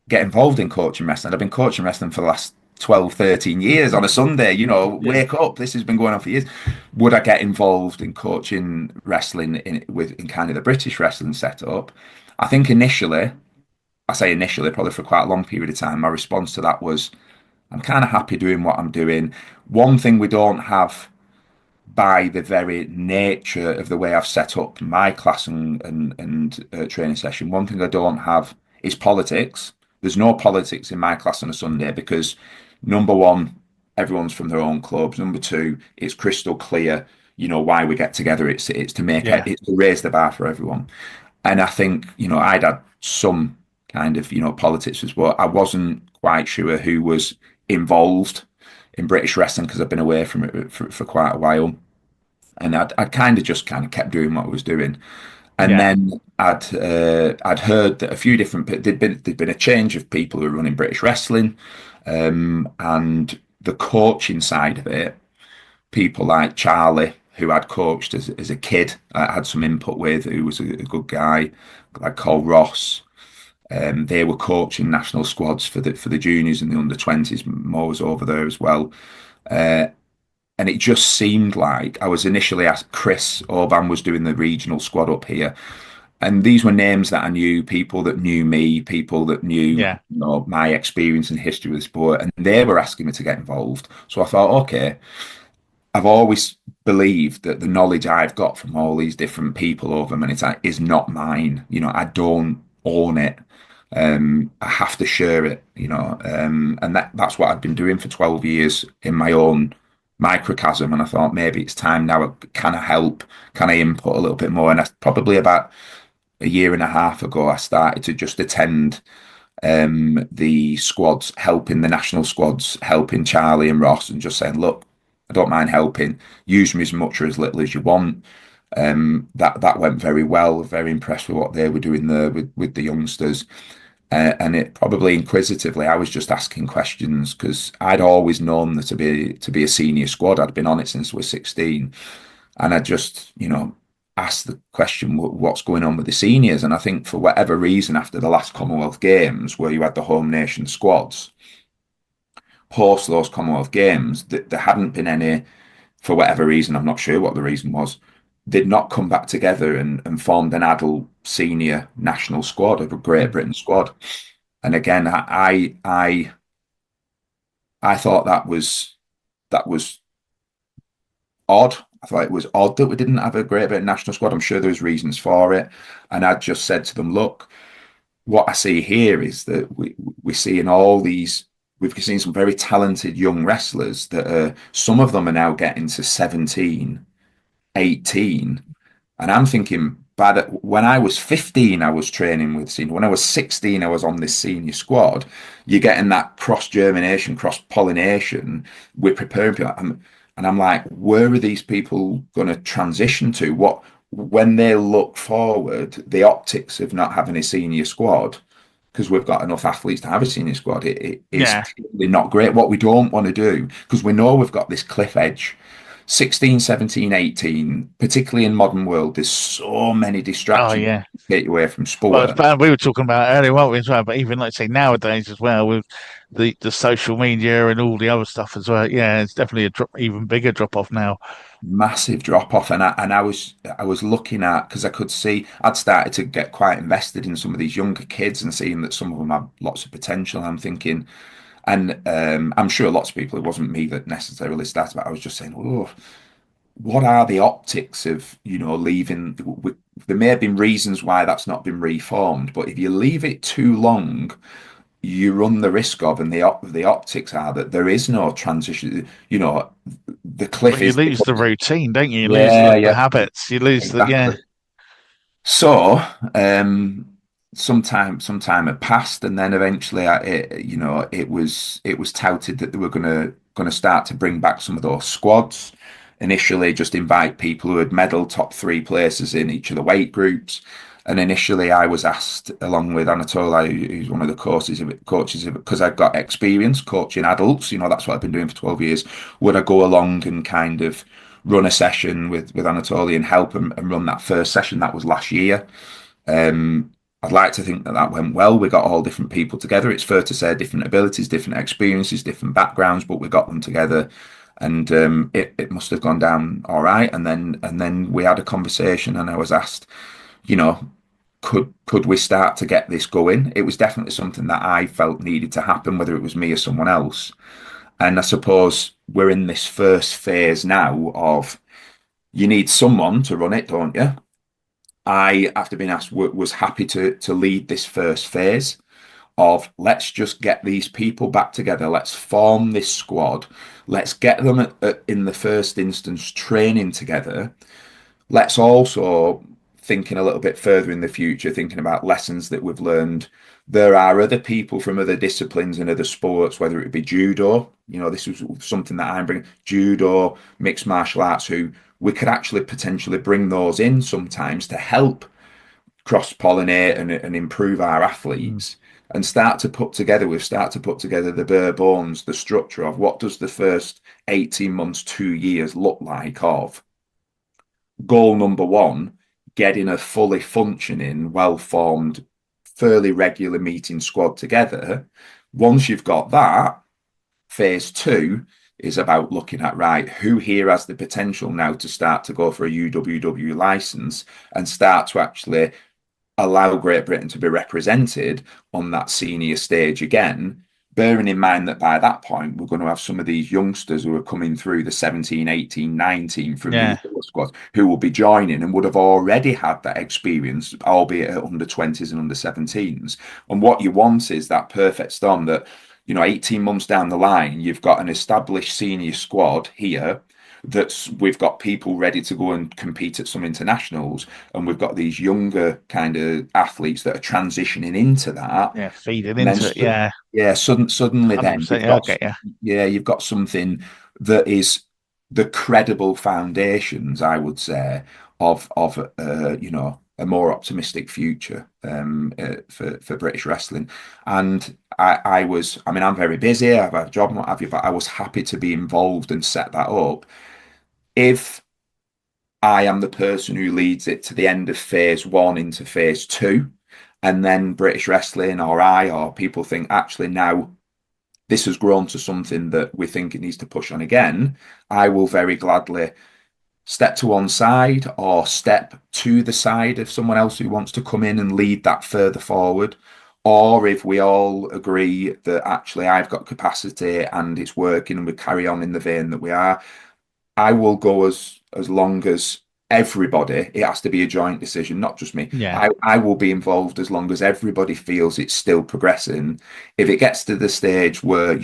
get involved in coaching wrestling? I've been coaching wrestling for the last 12, 13 years on a Sunday, wake up, this has been going on for years. Would I get involved in coaching wrestling in kind of the British wrestling setup? I think initially, probably for quite a long period of time, my response to that was, I'm kind of happy doing what I'm doing. One thing we don't have, by the very nature of the way I've set up my class and training session, one thing I don't have is politics. There's no politics in my class on a Sunday because, number one, everyone's from their own clubs. Number two, it's crystal clear, why we get together. It's to make it's to raise the bar for everyone. And I think, I'd had some kind of, politics as well. I wasn't quite sure who was involved in British wrestling because I've been away from it for quite a while. And I'd kind of just kept doing what I was doing. And then I'd heard that a few different there'd been a change of people who were running British wrestling, and the coaching side of it, people like Charlie, who I'd coached as a kid, I had some input with, who was a good guy, like Cole Ross, They were coaching national squads for the juniors and the under 20s. Mo was over there as well. And it just seemed like I was initially asked. Chris Orban was doing the regional squad up here, and these were names that I knew, people that knew me, people that knew, Yeah. my experience and history with the sport, and they were asking me to get involved. So I thought, okay, I've always believed that the knowledge I've got from all these different people over many times is not mine. I don't own it. I have to share it, and that's what I've been doing for 12 years in my own microcosm. And I thought maybe it's time now. Can I help? Can I input a little bit more? And that's probably about a year and a half ago, I started to just attend the squads, helping the national squads, helping Charlie and Ross, and just saying, look, I don't mind helping. Use me as much or as little as you want. That went very well. Very impressed with what they were doing there with the youngsters. And it probably inquisitively, I was just asking questions because I'd always known that to be a senior squad. I'd been on it since I was 16, and I just asked the question, what's going on with the seniors? And I think for whatever reason, after the last Commonwealth Games, where you had the home nation squads, post those Commonwealth Games, there hadn't been any, for whatever reason, I'm not sure what the reason was, they'd not come back together and formed an adult senior national squad, a Great Britain squad. And again, I thought that was odd. I thought it was odd that we didn't have a Great Britain national squad. I'm sure there was reasons for it. And I just said to them, look, what I see here is that we're seeing all these, we've seen some very talented young wrestlers that some of them are now getting to 17, 18. And I'm thinking, when I was 15, I was training with senior. When I was 16, I was on this senior squad. You're getting that cross-germination, cross-pollination. We're preparing people. And I'm like, where are these people going to transition to? When they look forward, the optics of not having a senior squad, because we've got enough athletes to have a senior squad, it is really not great. What we don't want to do, because we know we've got this cliff edge, 16, 17, 18, particularly in modern world, there's so many distractions to get you away from sport. Well, we were talking about it earlier, weren't we, as well? But even, like say, nowadays as well, with the social media and all the other stuff as well, it's definitely even bigger drop off now. Massive drop off, and I was looking at, because I could see I'd started to get quite invested in some of these younger kids and seeing that some of them have lots of potential. I'm thinking, and I'm sure lots of people, it wasn't me that necessarily started, but I was just saying, oh, what are the optics of leaving? There may have been reasons why that's not been reformed, but if you leave it too long, you run the risk of, and the optics are that there is no transition. The cliff you is. lose the routine, don't you? You lose the habits. You lose exactly. So, some time had passed, and then eventually, it was touted that they were going to start to bring back some of those squads. Initially, just invite people who had medalled top 3 places in each of the weight groups. And initially, I was asked, along with Anatoly, who's one of the coaches, because I've got experience coaching adults, that's what I've been doing for 12 years, would I go along and kind of run a session with Anatoly and help him and run that first session? That was last year. I'd like to think that went well. We got all different people together. It's fair to say different abilities, different experiences, different backgrounds, but we got them together. And it must have gone down all right. And then we had a conversation, and I was asked, could we start to get this going? It was definitely something that I felt needed to happen, whether it was me or someone else. And I suppose we're in this first phase now of, you need someone to run it, don't you? I, after being asked, was happy to lead this first phase of, let's just get these people back together. Let's form this squad. Let's get them in the first instance training together. Let's also, thinking a little bit further in the future, thinking about lessons that we've learned. There are other people from other disciplines and other sports, whether it be judo, this was something that I'm bringing, judo, mixed martial arts, who we could actually potentially bring those in sometimes to help cross-pollinate and improve our athletes. And start to put together the bare bones, the structure of what does the first 18 months, 2 years look like of goal number 1, getting a fully functioning, well-formed fairly regular meeting squad together. Once you've got that, phase 2 is about looking at, right, who here has the potential now to start to go for a UWW license and start to actually allow Great Britain to be represented on that senior stage again, bearing in mind that by that point we're going to have some of these youngsters who are coming through the 17, 18, 19 from the squads who will be joining and would have already had that experience, albeit at under 20s and under 17s. And what you want is that perfect storm that, 18 months down the line, you've got an established senior squad here we've got people ready to go and compete at some internationals, and we've got these younger kind of athletes that are transitioning into that. Yeah, feeding into it. Yeah. Suddenly, then you've got something that is the credible foundations, I would say, of a more optimistic future for British wrestling. And I'm very busy, I have a job and what have you, but I was happy to be involved and set that up. If I am the person who leads it to the end of phase 1 into phase 2, and then British wrestling or people think actually now this has grown to something that we think it needs to push on again, I will very gladly step to one side or step to the side of someone else who wants to come in and lead that further forward. Or if we all agree that actually I've got capacity and it's working and we carry on in the vein that we are, I will go as long as everybody, it has to be a joint decision, not just me. I will be involved as long as everybody feels it's still progressing. If it gets to the stage where,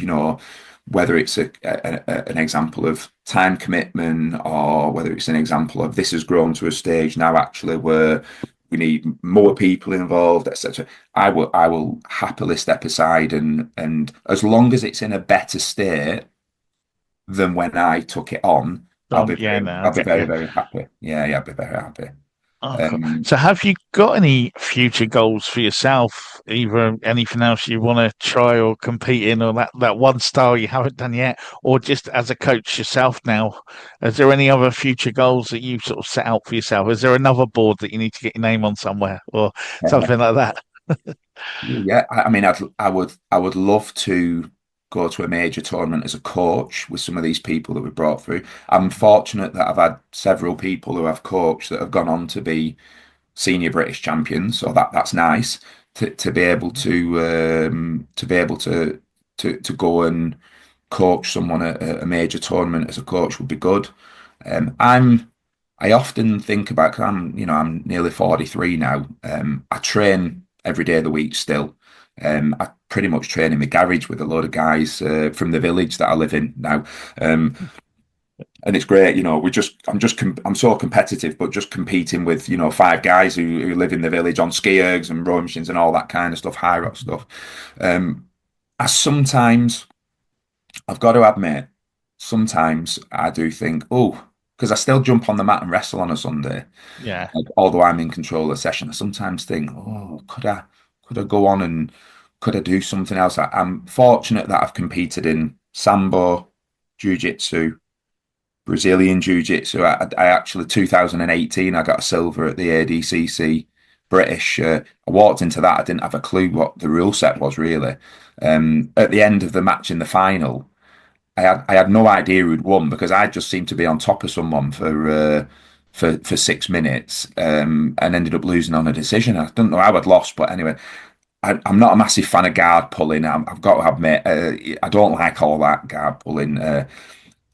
whether it's an example of time commitment or whether it's an example of this has grown to a stage now actually where we need more people involved, etc., I will happily step aside and as long as it's in a better state than when I took it on, I'll be very, very happy. Yeah, I'll be very happy. So have you got any future goals for yourself, either anything else you want to try or compete in, or that one style you haven't done yet, or just as a coach yourself now? Is there any other future goals that you've sort of set out for yourself? Is there another board that you need to get your name on somewhere or something like that? Yeah, I would love to go to a major tournament as a coach with some of these people that we brought through. I'm fortunate that I've had several people who I've coached that have gone on to be senior British champions, so that's nice to be able to go and coach someone at a major tournament as a coach would be good. I often think about, cause I'm nearly 43 now. I train every day of the week still. I pretty much train in the garage with a load of guys from the village that I live in now. And it's great, I'm so competitive, but just competing with, 5 guys who live in the village on ski ergs and rowing machines and all that kind of stuff, high rock stuff. I've got to admit, sometimes I do think, because I still jump on the mat and wrestle on a Sunday. Yeah. Although I'm in control of the session, I sometimes think, could I go on and could I do something else? I'm fortunate that I've competed in Sambo, Jiu-Jitsu, Brazilian Jiu-Jitsu. I actually, 2018, I got a silver at the ADCC British. I walked into that, I didn't have a clue what the rule set was really. At the end of the match in the final, I had no idea who'd won because I just seemed to be on top of someone for 6 minutes and ended up losing on a decision. I don't know how I'd lost, but anyway, I'm not a massive fan of guard pulling. I've got to admit, I don't like all that guard pulling.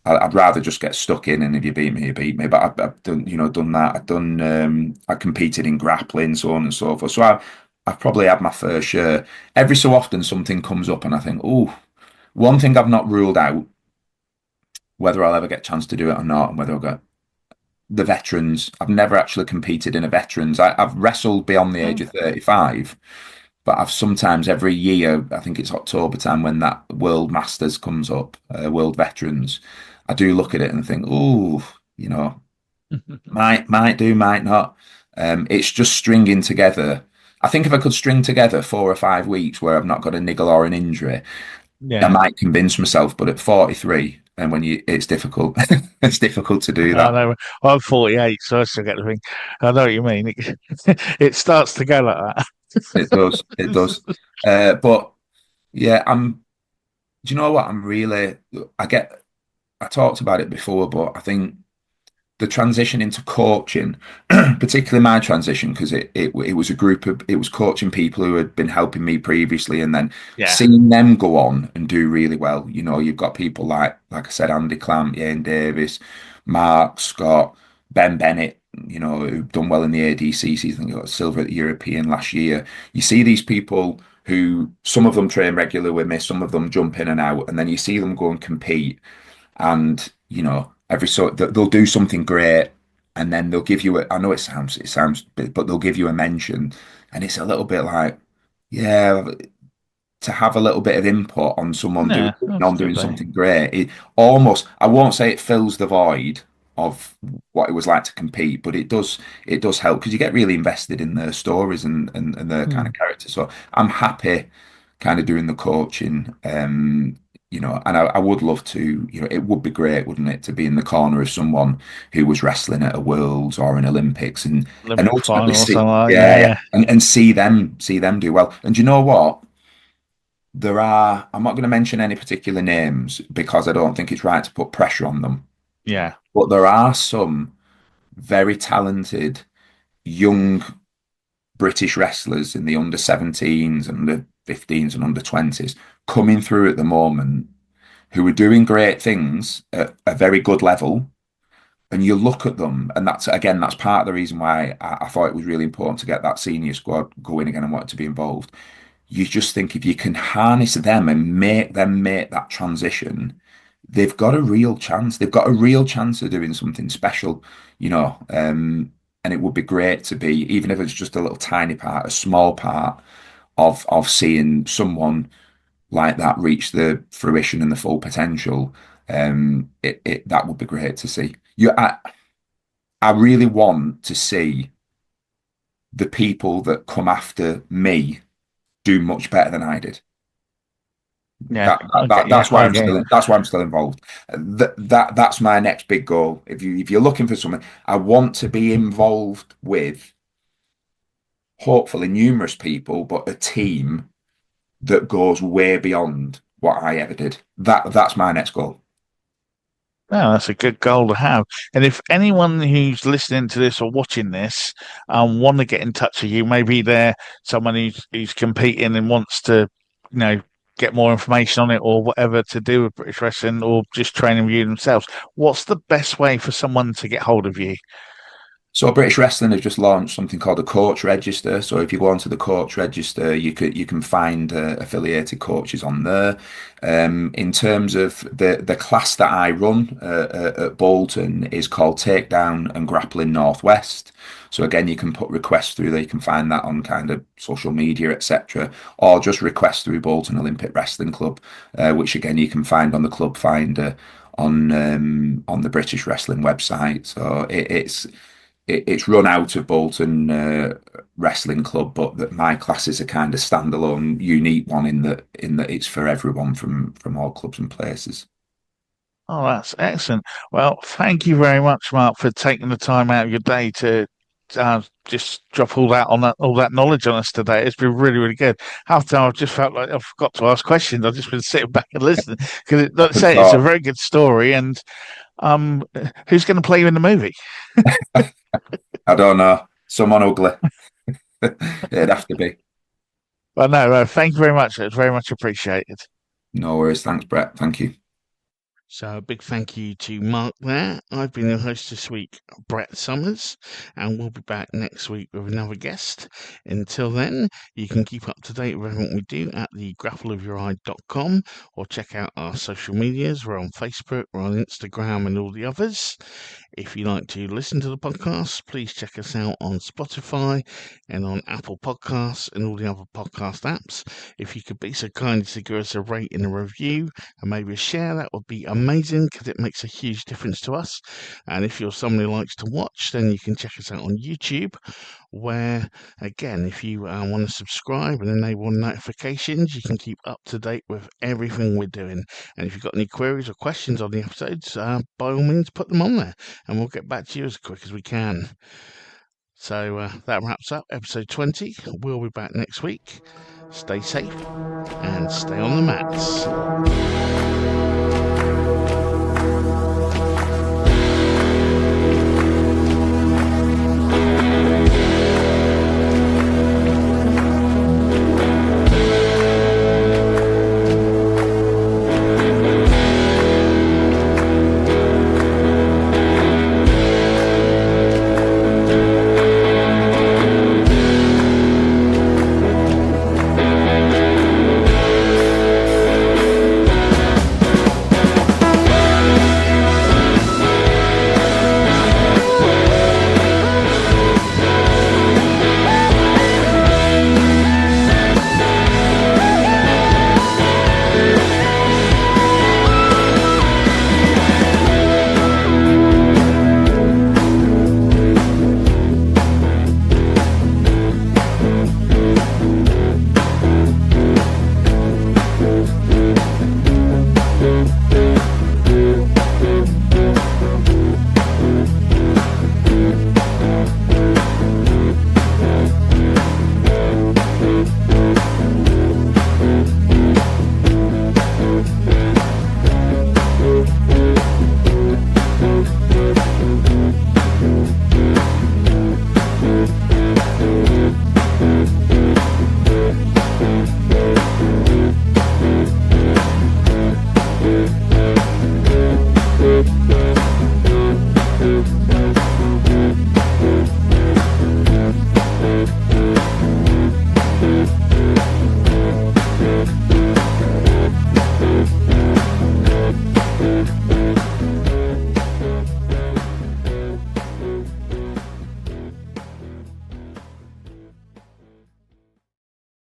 I'd rather just get stuck in, and if you beat me, you beat me. But I've done that. I competed in grappling, so on and so forth. So I've probably had my fair share. Every so often, something comes up, and I think, one thing I've not ruled out, whether I'll ever get a chance to do it or not, and whether I'll get the veterans. I've never actually competed in a veterans. I've wrestled beyond the age of 35. But I've sometimes every year, I think it's October time when that World Masters comes up, World Veterans, I do look at it and think, might do, might not. It's just stringing together. I think if I could string together 4 or 5 weeks where I've not got a niggle or an injury, I might convince myself. But at 43, and it's difficult. It's difficult to do that. I know. I'm 48, so I still get the thing. I know what you mean. It starts to go like that. It does. It does. But yeah, do you know what? I talked about it before, but I think the transition into coaching, particularly my transition, because it was it was coaching people who had been helping me previously, and then Yeah. seeing them go on and do really well. You know, you've got people like I said, Andy Clamp, Ian Davis, Mark Scott, Ben Bennett. You know, who've done well in the ADC season. You got silver at the European last year. You see these people who some of them train regularly with me, some of them jump in and out, and then you see them go and compete and you know they'll do something great and then they'll give you I know it sounds but they'll give you a mention and it's a little bit like yeah, to have a little bit of input on someone Yeah, doing absolutely. something great, it almost, I won't say it fills the void of what it was like to compete, but it does help because you get really invested in their stories and their kind Hmm. of character. So I'm happy kind of doing the coaching. You know, and I would love to, you know, it would be great, wouldn't it, to be in the corner of someone who was wrestling at a Worlds or an Olympics and Olympic ultimately final or see, something like that. yeah, yeah, Yeah. and see them do well. And do you know what? I'm not going to mention any particular names because I don't think it's right to put pressure on them. Yeah. But there are some very talented young British wrestlers in the under 17s and under 15s and under 20s coming through at the moment who are doing great things at a very good level. And you look at them, and that's part of the reason why I thought it was really important to get that senior squad going again and wanted to be involved. You just think if you can harness them and make them make that transition, they've got a real chance. They've got a real chance of doing something special, you know. And it would be great to be, even if it's just a little tiny part, a small part of seeing someone like that reach the fruition and the full potential. That would be great to see. I really want to see the people that come after me do much better than I did. Yeah. Okay. Yeah. I agree. That's why I'm still involved. That's my next big goal. If you're looking for something, I want to be involved with hopefully numerous people, but a team that goes way beyond what I ever did. That's my next goal. No, that's a good goal to have. And if anyone who's listening to this or watching this want to get in touch with you, maybe they're someone who's competing and wants to, you know, get more information on it or whatever to do with British wrestling or just training with you themselves, what's the best way for someone to get hold of you? So British Wrestling has just launched something called a coach register. So if you go onto the coach register, you can find affiliated coaches on there. In terms of the class that I run at Bolton is called Takedown and Grappling Northwest. So again, you can put requests through there. You can find that on kind of social media, etc., or just request through Bolton Olympic Wrestling Club, which again you can find on the club finder on the British Wrestling website. So it's run out of Bolton Wrestling Club, but that my class is a kind of standalone, unique one in that it's for everyone from all clubs and places. Oh, that's excellent. Well, thank you very much, Mark, for taking the time out of your day to just drop all that knowledge on us today. It's been really, really good. Half the time I've just felt like I forgot to ask questions. I've just been sitting back and listening because, like I say, it's a So, very good story. And um, who's going to play you in the movie? I don't know, someone ugly. It'd have to be. Well, no, thank you very much. It's very much appreciated. No worries. Thanks, Brett. Thank you. So, a big thank you to Mark there. I've been your host this week, Brett Summers, and we'll be back next week with another guest. Until then, you can keep up to date with everything we do at the grapplerofyoureye.com or check out our social medias. We're on Facebook, we're on Instagram, and all the others. If you like to listen to the podcast, please check us out on Spotify and on Apple Podcasts and all the other podcast apps. If you could be so kind to give us a rate and a review and maybe a share, that would be amazing because it makes a huge difference to us. And if you're someone who likes to watch, then you can check us out on YouTube, where, again, if you want to subscribe and enable notifications, you can keep up to date with everything we're doing. And if you've got any queries or questions on the episodes, by all means, put them on there and we'll get back to you as quick as we can. So that wraps up episode 20. We'll be back next week. Stay safe and stay on the mats.